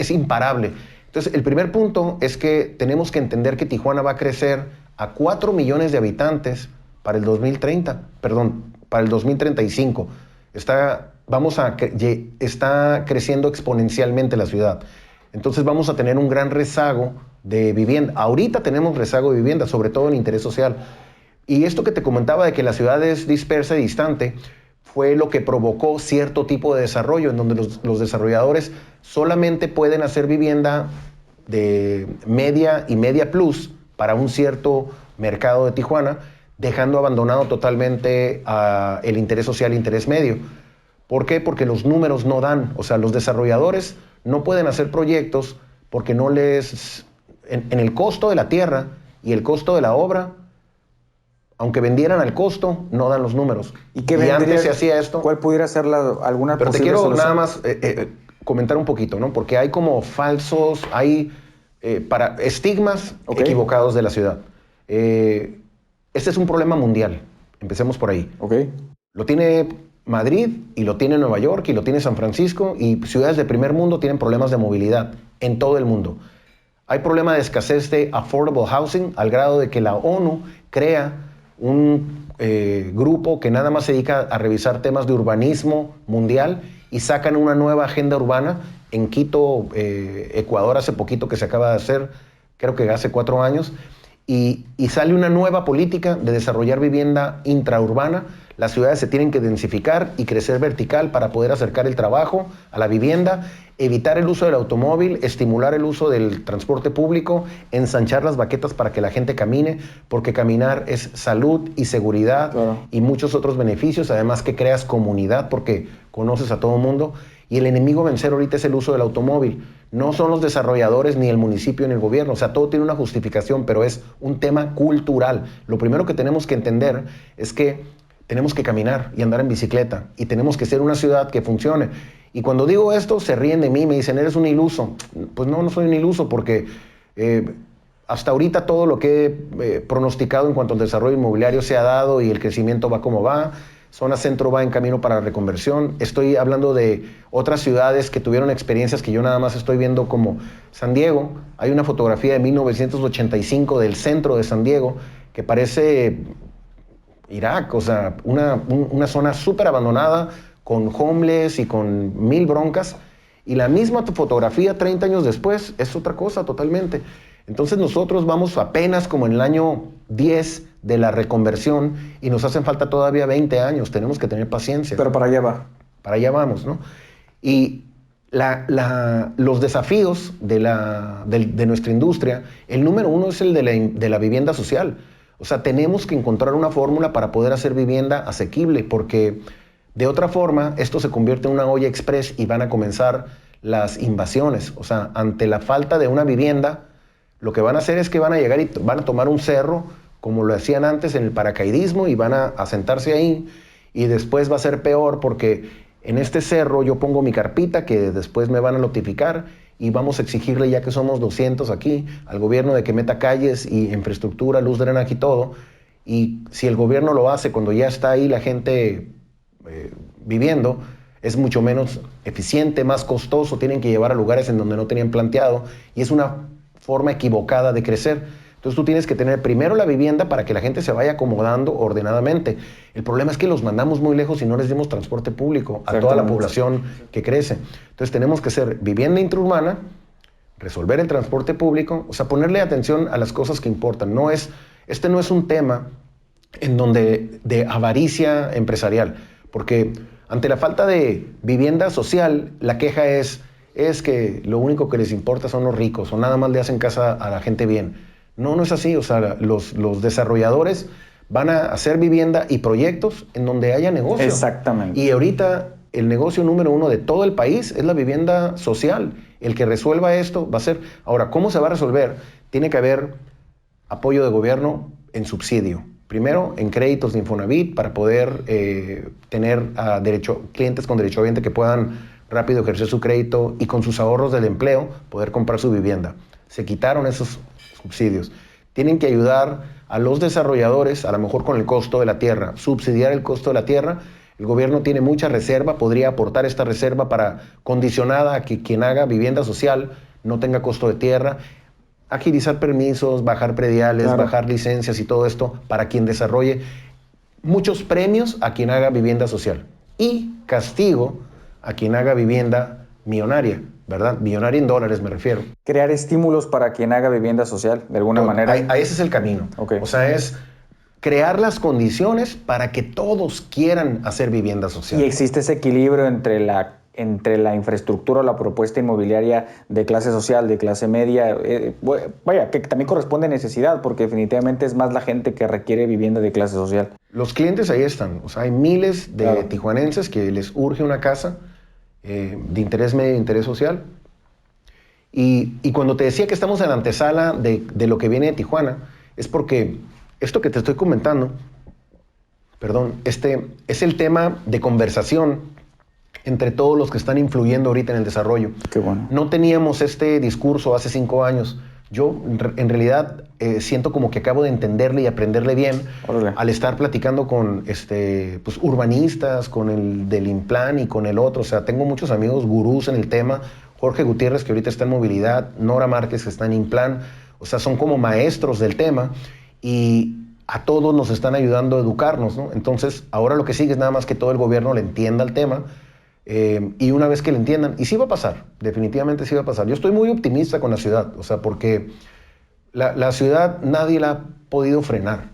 imparable. Entonces, el primer punto es que tenemos que entender que Tijuana va a crecer a 4 millones de habitantes para el 2035. Está creciendo exponencialmente la ciudad. Entonces vamos a tener un gran rezago de vivienda. Ahorita tenemos rezago de vivienda, sobre todo en interés social. Y esto que te comentaba de que la ciudad es dispersa y distante, fue lo que provocó cierto tipo de desarrollo, en donde los desarrolladores solamente pueden hacer vivienda de media y media plus para un cierto mercado de Tijuana, dejando abandonado totalmente el interés social e interés medio. ¿Por qué? Porque los números no dan. O sea, los desarrolladores no pueden hacer proyectos porque en el costo de la tierra y el costo de la obra, aunque vendieran al costo, no dan los números. ¿Y antes se hacía esto. ¿Cuál pudiera ser alguna Pero te posible quiero solución? nada más comentar un poquito, ¿no? Porque hay como falsos, hay estigmas equivocados de la ciudad. Este es un problema mundial. Empecemos por ahí. Okay. Lo tiene Madrid y lo tiene Nueva York y lo tiene San Francisco, y ciudades de primer mundo tienen problemas de movilidad en todo el mundo. Hay problema de escasez de affordable housing al grado de que la ONU crea un grupo que nada más se dedica a revisar temas de urbanismo mundial y sacan una nueva agenda urbana en Quito, Ecuador, hace poquito que se acaba de hacer, creo que hace 4 años, y sale una nueva política de desarrollar vivienda intraurbana. Las ciudades se tienen que densificar y crecer vertical para poder acercar el trabajo a la vivienda, evitar el uso del automóvil, estimular el uso del transporte público, ensanchar las baquetas para que la gente camine, porque caminar es salud y seguridad. Claro. Y muchos otros beneficios, además que creas comunidad porque conoces a todo el mundo. Y el enemigo a vencer ahorita es el uso del automóvil. No son los desarrolladores, ni el municipio, ni el gobierno. O sea, todo tiene una justificación, pero es un tema cultural. Lo primero que tenemos que entender es que tenemos que caminar y andar en bicicleta. Y tenemos que ser una ciudad que funcione. Y cuando digo esto, se ríen de mí, me dicen, eres un iluso. Pues no soy un iluso, porque Hasta ahorita todo lo que he pronosticado en cuanto al desarrollo inmobiliario se ha dado y el crecimiento va como va. Zona Centro va en camino para la reconversión. Estoy hablando de otras ciudades que tuvieron experiencias que yo nada más estoy viendo, como San Diego. Hay una fotografía de 1985 del centro de San Diego que parece Irak, o sea, una zona súper abandonada, con homeless y con mil broncas. Y la misma fotografía 30 años después es otra cosa totalmente. Entonces nosotros vamos apenas como en el año 10 de la reconversión y nos hacen falta todavía 20 años. Tenemos que tener paciencia. Pero para allá va. Para allá vamos, ¿no? Y los desafíos de nuestra industria, el número uno es el de la vivienda social. O sea, tenemos que encontrar una fórmula para poder hacer vivienda asequible, porque de otra forma esto se convierte en una olla express y van a comenzar las invasiones. O sea, ante la falta de una vivienda, lo que van a hacer es que van a llegar y van a tomar un cerro, como lo hacían antes en el paracaidismo, y van a sentarse ahí, y después va a ser peor porque en este cerro yo pongo mi carpita que después me van a notificar y vamos a exigirle, ya que somos 200 aquí, al gobierno de que meta calles y infraestructura, luz, drenaje y todo. Y si el gobierno lo hace cuando ya está ahí la gente viviendo, es mucho menos eficiente, más costoso, tienen que llevar a lugares en donde no tenían planteado y es una forma equivocada de crecer. Entonces tú tienes que tener primero la vivienda para que la gente se vaya acomodando ordenadamente. El problema es que los mandamos muy lejos y no les dimos transporte público a toda la población que crece. Entonces tenemos que hacer vivienda intraurbana, resolver el transporte público, o sea, ponerle atención a las cosas que importan. Este no es un tema en donde de avaricia empresarial, porque ante la falta de vivienda social, la queja es que lo único que les importa son los ricos o nada más le hacen casa a la gente bien. No es así. O sea, los desarrolladores van a hacer vivienda y proyectos en donde haya negocio. Exactamente. Y ahorita el negocio número uno de todo el país es la vivienda social. El que resuelva esto va a ser... Ahora, ¿cómo se va a resolver? Tiene que haber apoyo de gobierno en subsidio. Primero, en créditos de Infonavit para poder tener clientes con derecho a vivienda que puedan rápido ejercer su crédito y con sus ahorros del empleo poder comprar su vivienda. Se quitaron esos subsidios. Tienen que ayudar a los desarrolladores, a lo mejor con el costo de la tierra, subsidiar el costo de la tierra. El gobierno tiene mucha reserva, podría aportar esta reserva condicionada a que quien haga vivienda social no tenga costo de tierra, agilizar permisos, bajar prediales, claro, bajar licencias y todo esto para quien desarrolle, muchos premios a quien haga vivienda social y castigo a quien haga vivienda millonaria, ¿verdad? Millonaria en dólares me refiero. Crear estímulos para quien haga vivienda social, de alguna manera. Ese es el camino. Okay. O sea, es crear las condiciones para que todos quieran hacer vivienda social. Y existe ese equilibrio entre la infraestructura o la propuesta inmobiliaria de clase social, de clase media, vaya, que también corresponde a necesidad, porque definitivamente es más la gente que requiere vivienda de clase social. Los clientes ahí están. O sea, hay miles de tijuanenses que les urge una casa de interés medio e interés social. Y cuando te decía que estamos en la antesala de lo que viene de Tijuana, es porque esto que te estoy comentando, es el tema de conversación entre todos los que están influyendo ahorita en el desarrollo. Qué bueno. No teníamos este discurso hace 5 años. Yo en realidad siento como que acabo de entenderle y aprenderle bien. Órale. Al estar platicando con urbanistas, con el del Implan y con el otro. O sea, tengo muchos amigos gurús en el tema. Jorge Gutiérrez, que ahorita está en movilidad, Nora Márquez, que está en Implan. O sea, son como maestros del tema y a todos nos están ayudando a educarnos, ¿no? Entonces, ahora lo que sigue es nada más que todo el gobierno le entienda el tema. Y una vez que le entiendan, y sí va a pasar, definitivamente sí va a pasar. Yo estoy muy optimista con la ciudad, o sea, porque la ciudad nadie la ha podido frenar.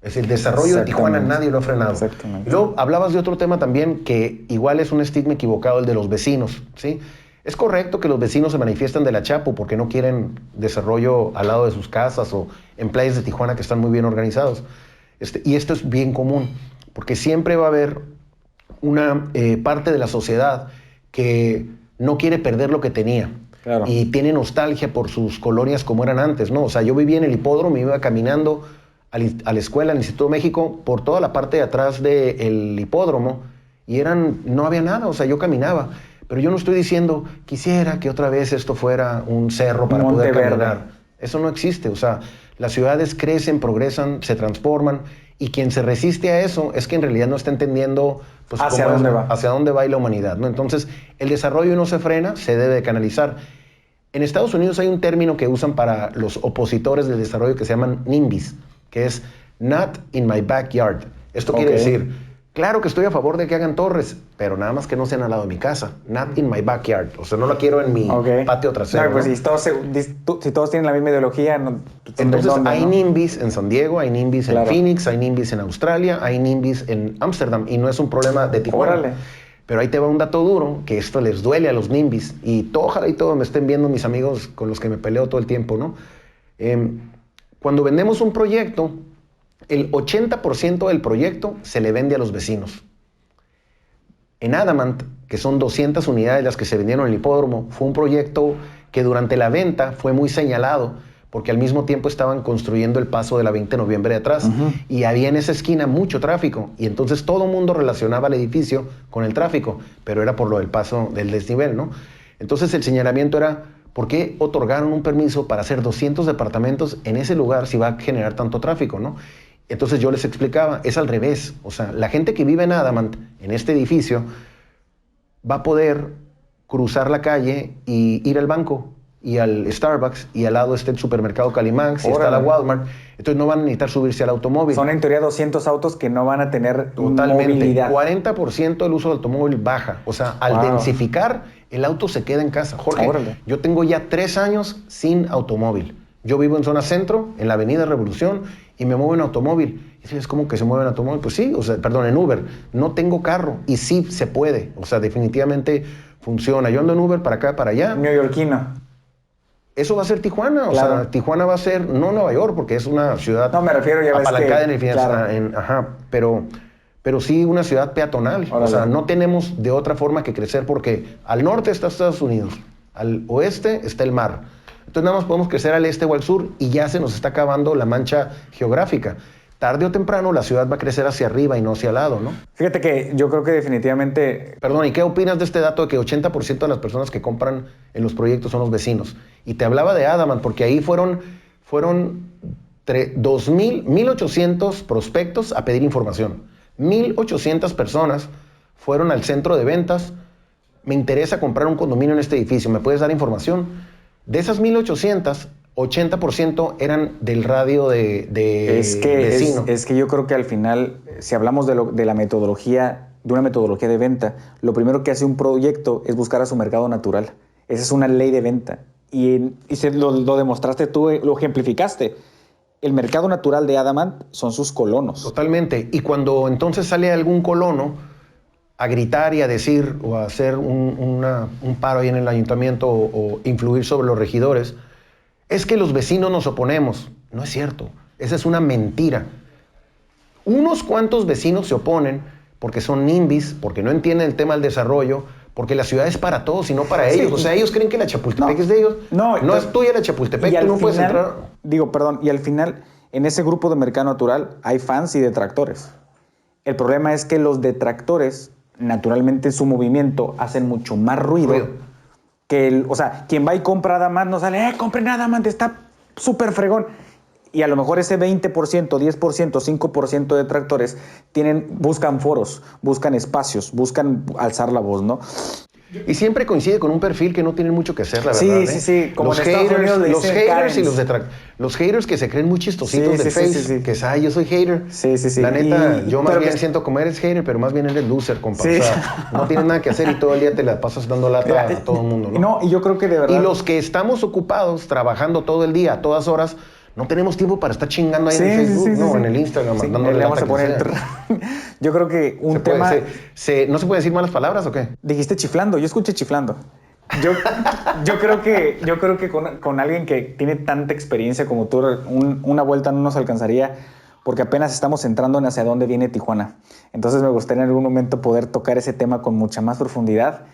Es el desarrollo de Tijuana nadie lo ha frenado. Exactamente. Y luego hablabas de otro tema también que igual es un estigma equivocado, el de los vecinos, ¿sí? Es correcto que los vecinos se manifiestan de la Chapo porque no quieren desarrollo al lado de sus casas o en playas de Tijuana que están muy bien organizados. Y esto es bien común, porque siempre va a haber una parte de la sociedad que no quiere perder lo que tenía. Claro. Y tiene nostalgia por sus colonias como eran antes, ¿no? O sea, yo vivía en el hipódromo, me iba caminando a la escuela, al Instituto de México, por toda la parte de atrás del hipódromo, y no había nada, o sea, yo caminaba. Pero yo no estoy diciendo, quisiera que otra vez esto fuera un cerro para poder caminar. Eso no existe. O sea, las ciudades crecen, progresan, se transforman, y quien se resiste a eso es que en realidad no está entendiendo pues, hacia dónde va y la humanidad, ¿no? Entonces, el desarrollo no se frena, se debe de canalizar. En Estados Unidos hay un término que usan para los opositores del desarrollo que se llaman NIMBYs, que es Not in my backyard. Esto quiere decir, claro que estoy a favor de que hagan torres, pero nada más que no sean al lado de mi casa. Not in my backyard. O sea, no la quiero en mi patio trasero. No, pues ¿no? si todos tienen la misma ideología... No, entonces hay NIMBYs en San Diego, hay NIMBYs en Phoenix, hay NIMBYs en Australia, hay NIMBYs en Ámsterdam, y no es un problema de Tijuana. Órale. Pero ahí te va un dato duro, que esto les duele a los NIMBYs, y ojalá y todo me estén viendo mis amigos con los que me peleo todo el tiempo, ¿no? Cuando vendemos un proyecto, el 80% del proyecto se le vende a los vecinos. En Adamant, que son 200 unidades las que se vendieron en el hipódromo, fue un proyecto que durante la venta fue muy señalado, porque al mismo tiempo estaban construyendo el paso de la 20 de noviembre de atrás, y había en esa esquina mucho tráfico, y entonces todo el mundo relacionaba el edificio con el tráfico, pero era por lo del paso del desnivel, ¿no? Entonces el señalamiento era, ¿por qué otorgaron un permiso para hacer 200 departamentos en ese lugar si va a generar tanto tráfico, ¿no? Entonces yo les explicaba, es al revés, o sea, la gente que vive en Adamant, en este edificio, va a poder cruzar la calle y ir al banco, y al Starbucks, y al lado está el supermercado Calimax, y está la Walmart. Entonces no van a necesitar subirse al automóvil. Son en teoría 200 autos que no van a tener totalmente movilidad. 40% del uso del automóvil baja. O sea, al densificar, el auto se queda en casa. Jorge, yo tengo ya 3 años sin automóvil. Yo vivo en zona centro, en la avenida Revolución, y me muevo en automóvil. Y dices, ¿cómo que se mueve en automóvil? Pues sí, o sea, perdón, en Uber. No tengo carro, y sí se puede. O sea, definitivamente funciona. Yo ando en Uber para acá, para allá. Neoyorquino. Eso va a ser Tijuana, o sea, Tijuana va a ser, no Nueva York, porque es una ciudad no, me refiero, ya apalancada en el financiamiento, pero sí una ciudad peatonal. O sea, no tenemos de otra forma que crecer, porque al norte está Estados Unidos, al oeste está el mar. Entonces nada más podemos crecer al este o al sur, y ya se nos está acabando la mancha geográfica. Tarde o temprano la ciudad va a crecer hacia arriba y no hacia el lado, ¿no? Fíjate que yo creo que definitivamente... Perdón, ¿y qué opinas de este dato de que 80% de las personas que compran en los proyectos son los vecinos? Y te hablaba de Adamant, porque ahí fueron 1,800 prospectos a pedir información. 1,800 personas fueron al centro de ventas. Me interesa comprar un condominio en este edificio, ¿me puedes dar información? De esas 1,800... 80% eran del radio de vecino. Es que yo creo que al final, si hablamos de la metodología, de una metodología de venta, lo primero que hace un proyecto es buscar a su mercado natural. Esa es una ley de venta. Y lo demostraste tú, lo ejemplificaste. El mercado natural de Adamant son sus colonos. Totalmente. Y cuando entonces sale algún colono a gritar y a decir o a hacer un paro ahí en el ayuntamiento o influir sobre los regidores, es que los vecinos nos oponemos. No es cierto. Esa es una mentira. Unos cuantos vecinos se oponen porque son NIMBYs, porque no entienden el tema del desarrollo, porque la ciudad es para todos y no para ellos. O sea, ellos creen que la Chapultepec es de ellos. No es tuya la Chapultepec, tú no puedes entrar. Y al final, en ese grupo de mercado natural hay fans y detractores. El problema es que los detractores, naturalmente en su movimiento, hacen mucho más ruido. O sea, quien va y compra Adamant no sale, compren Adamant, está súper fregón. Y a lo mejor ese 20%, 10%, 5% de detractores buscan foros, buscan espacios, buscan alzar la voz, ¿no? Y siempre coincide con un perfil que no tienen mucho que hacer, la verdad. Sí. Como los haters y los detractores. Los haters que se creen muy chistositos de Face, que es, yo soy hater. Sí. La neta, yo más bien siento como eres hater, pero más bien eres loser, compa. O sea, no tienes nada que hacer y todo el día te la pasas dando lata a todo el mundo, ¿no? No, y yo creo que de verdad... Y los que estamos ocupados, trabajando todo el día, a todas horas, no tenemos tiempo para estar chingando ahí en el Facebook, en el Instagram, dándole lata que sea. Yo creo que un tema... ¿No se puede decir malas palabras o qué? Dijiste chiflando, yo escuché chiflando. Yo creo que con alguien que tiene tanta experiencia como tú, una vuelta no nos alcanzaría, porque apenas estamos entrando en hacia dónde viene Tijuana. Entonces me gustaría en algún momento poder tocar ese tema con mucha más profundidad,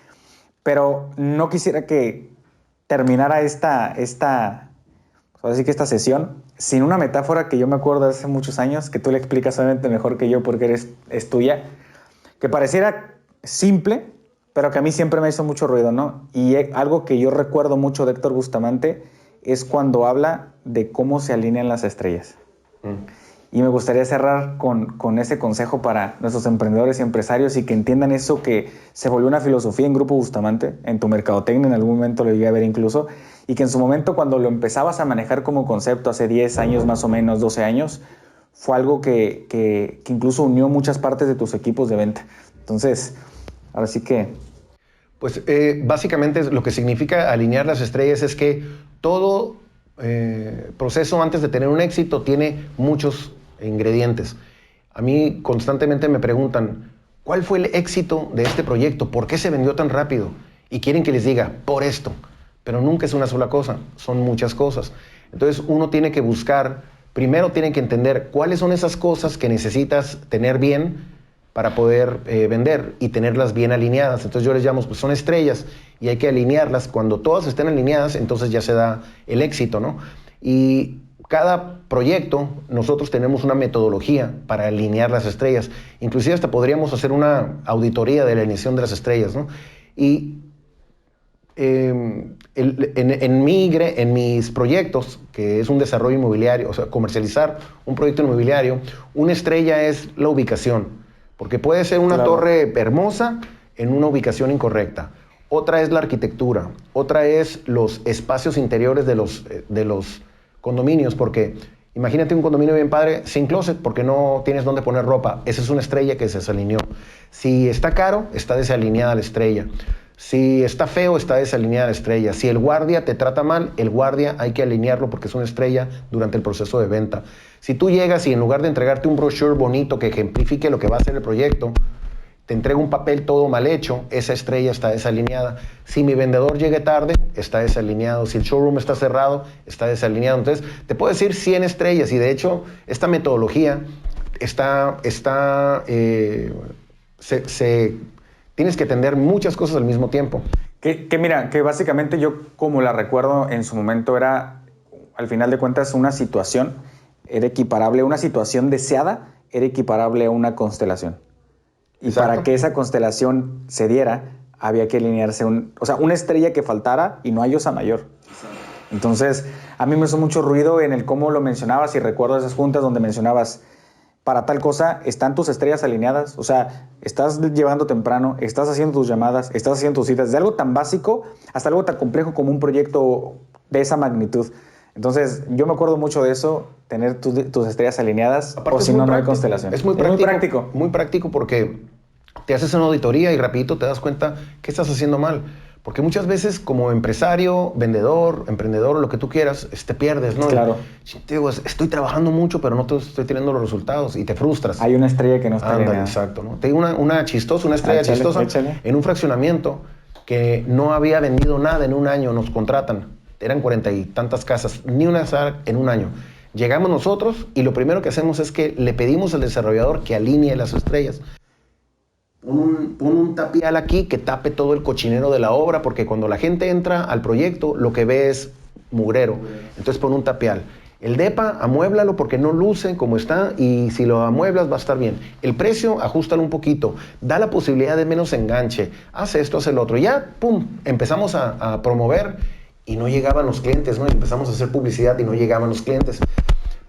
pero no quisiera que terminara esta sesión sin una metáfora que yo me acuerdo de hace muchos años, que tú le explicas obviamente mejor que yo porque es tuya, que pareciera simple, pero que a mí siempre me hizo mucho ruido, ¿no? Y algo que yo recuerdo mucho de Héctor Bustamante es cuando habla de cómo se alinean las estrellas. Y me gustaría cerrar con ese consejo para nuestros emprendedores y empresarios y que entiendan eso que se volvió una filosofía en Grupo Bustamante, en tu mercadotecnia en algún momento lo llegué a ver incluso, y que en su momento cuando lo empezabas a manejar como concepto hace 10 años más o menos, 12 años, fue algo que incluso unió muchas partes de tus equipos de venta. Entonces, ahora sí que... Pues básicamente lo que significa alinear las estrellas es que todo proceso antes de tener un éxito tiene muchos ingredientes. A mí constantemente me preguntan, ¿cuál fue el éxito de este proyecto? ¿Por qué se vendió tan rápido? Y quieren que les diga, por esto. Pero nunca es una sola cosa, son muchas cosas. Entonces uno tiene que buscar, primero tiene que entender cuáles son esas cosas que necesitas tener bien para poder vender y tenerlas bien alineadas. Entonces yo les llamo, pues son estrellas y hay que alinearlas. Cuando todas estén alineadas, entonces ya se da el éxito, ¿no? Y cada proyecto, nosotros tenemos una metodología para alinear las estrellas. Inclusive hasta podríamos hacer una auditoría de la alineación de las estrellas, ¿no? Y en mis proyectos, que es un desarrollo inmobiliario, o sea, comercializar un proyecto inmobiliario, una estrella es la ubicación. Porque puede ser una torre hermosa en una ubicación incorrecta. Otra es la arquitectura. Otra es los espacios interiores de los condominios. Porque imagínate un condominio bien padre sin closet porque no tienes dónde poner ropa. Esa es una estrella que se desalineó. Si está caro, está desalineada la estrella. Si está feo, está desalineada la estrella. Si el guardia te trata mal, el guardia hay que alinearlo porque es una estrella durante el proceso de venta. Si tú llegas y en lugar de entregarte un brochure bonito que ejemplifique lo que va a ser el proyecto, te entrega un papel todo mal hecho, esa estrella está desalineada. Si mi vendedor llegue tarde, está desalineado. Si el showroom está cerrado, está desalineado. Entonces, te puedo decir 100 estrellas y de hecho, esta metodología tienes que atender muchas cosas al mismo tiempo. Mira, que básicamente yo como la recuerdo en su momento era, al final de cuentas, una situación, era equiparable, una situación deseada era equiparable a una constelación. Y Exacto. para que esa constelación se diera, había que alinearse, una estrella que faltara y no hay osa mayor. Entonces, a mí me hizo mucho ruido en el cómo lo mencionabas y recuerdo esas juntas donde mencionabas, para tal cosa, están tus estrellas alineadas, o sea, estás llevando temprano, estás haciendo tus llamadas, estás haciendo tus citas, de algo tan básico hasta algo tan complejo como un proyecto de esa magnitud. Entonces, yo me acuerdo mucho de eso, tener tus estrellas alineadas, aparte o si no, no hay constelación. Es muy práctico. Muy práctico porque te haces una auditoría y rapidito te das cuenta que estás haciendo mal. Porque muchas veces como empresario, vendedor, emprendedor, lo que tú quieras, te pierdes, ¿no? Claro. Te digo, estoy trabajando mucho, pero no estoy teniendo los resultados y te frustras. Hay una estrella que no está alineada. Exacto, ¿no? Te digo una estrella chistosa, échale. en un fraccionamiento que no había vendido nada en un año, nos contratan. Eran 40 y tantas casas, ni una en un año. Llegamos nosotros y lo primero que hacemos es que le pedimos al desarrollador que alinee las estrellas. Pon un tapial aquí que tape todo el cochinero de la obra, porque cuando la gente entra al proyecto, lo que ve es mugrero. Entonces pon un tapial. El depa, amuéblalo porque no luce como está y si lo amueblas va a estar bien. El precio, ajustalo un poquito. Da la posibilidad de menos enganche. Haz esto, haz el otro. Ya, pum, empezamos a promover y no llegaban los clientes, ¿no? Empezamos a hacer publicidad y no llegaban los clientes.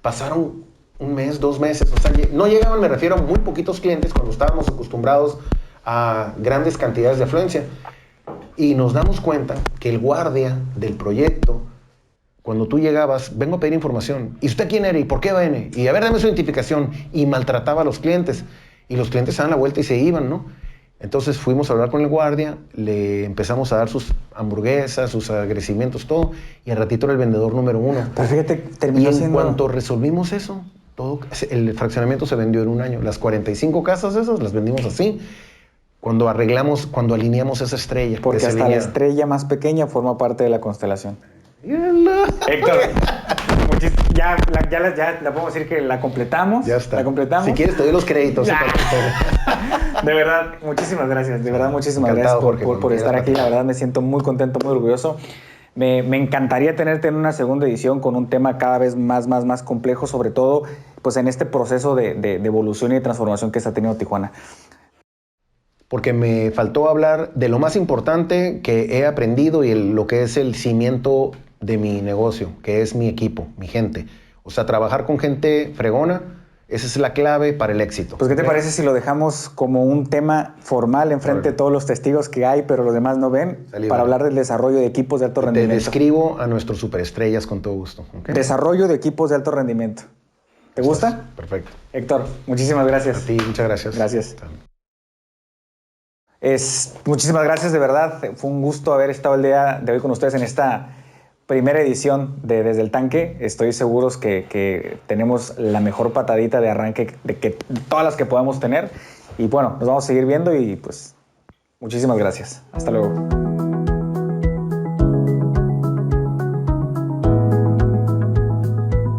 Pasaron un mes, 2 meses, o sea, no llegaban, me refiero a muy poquitos clientes cuando estábamos acostumbrados a grandes cantidades de afluencia. Y nos damos cuenta que el guardia del proyecto, cuando tú llegabas, vengo a pedir información. ¿Y usted quién era? ¿Y por qué viene? Y a ver, dame su identificación. Y maltrataba a los clientes. Y los clientes se dan la vuelta y se iban, ¿no? Entonces fuimos a hablar con el guardia, le empezamos a dar sus hamburguesas, sus agradecimientos, todo. Y al ratito era el vendedor número 1. Pero fíjate, terminó y en siendo... cuanto resolvimos eso, el fraccionamiento se vendió en un año. Las 45 casas esas las vendimos así. Cuando alineamos esa estrella. Porque hasta la estrella más pequeña forma parte de la constelación. Héctor, ya podemos decir que la completamos. Ya está. La completamos. Si quieres te doy los créditos. De verdad, muchísimas gracias. De verdad, muchísimas gracias por estar aquí. La verdad me siento muy contento, muy orgulloso. Me encantaría tenerte en una segunda edición con un tema cada vez más complejo, sobre todo pues en este proceso de evolución y de transformación que está teniendo Tijuana. Porque me faltó hablar de lo más importante que he aprendido y lo que es el cimiento de mi negocio, que es mi equipo, mi gente. O sea, trabajar con gente fregona, esa es la clave para el éxito. Pues, ¿qué te parece si lo dejamos como un tema formal enfrente de todos los testigos que hay, pero los demás no ven, para hablar del desarrollo de equipos de alto rendimiento? Te describo a nuestros superestrellas con todo gusto. ¿Okay? Desarrollo de equipos de alto rendimiento. ¿Te gusta? Perfecto. Héctor, muchísimas gracias. A ti, muchas gracias. Gracias. Muchísimas gracias, de verdad. Fue un gusto haber estado el día de hoy con ustedes en esta primera edición de Desde el Tanque. Estoy seguro que tenemos la mejor patadita de arranque de todas las que podamos tener. Y bueno, nos vamos a seguir viendo y pues muchísimas gracias. Hasta luego.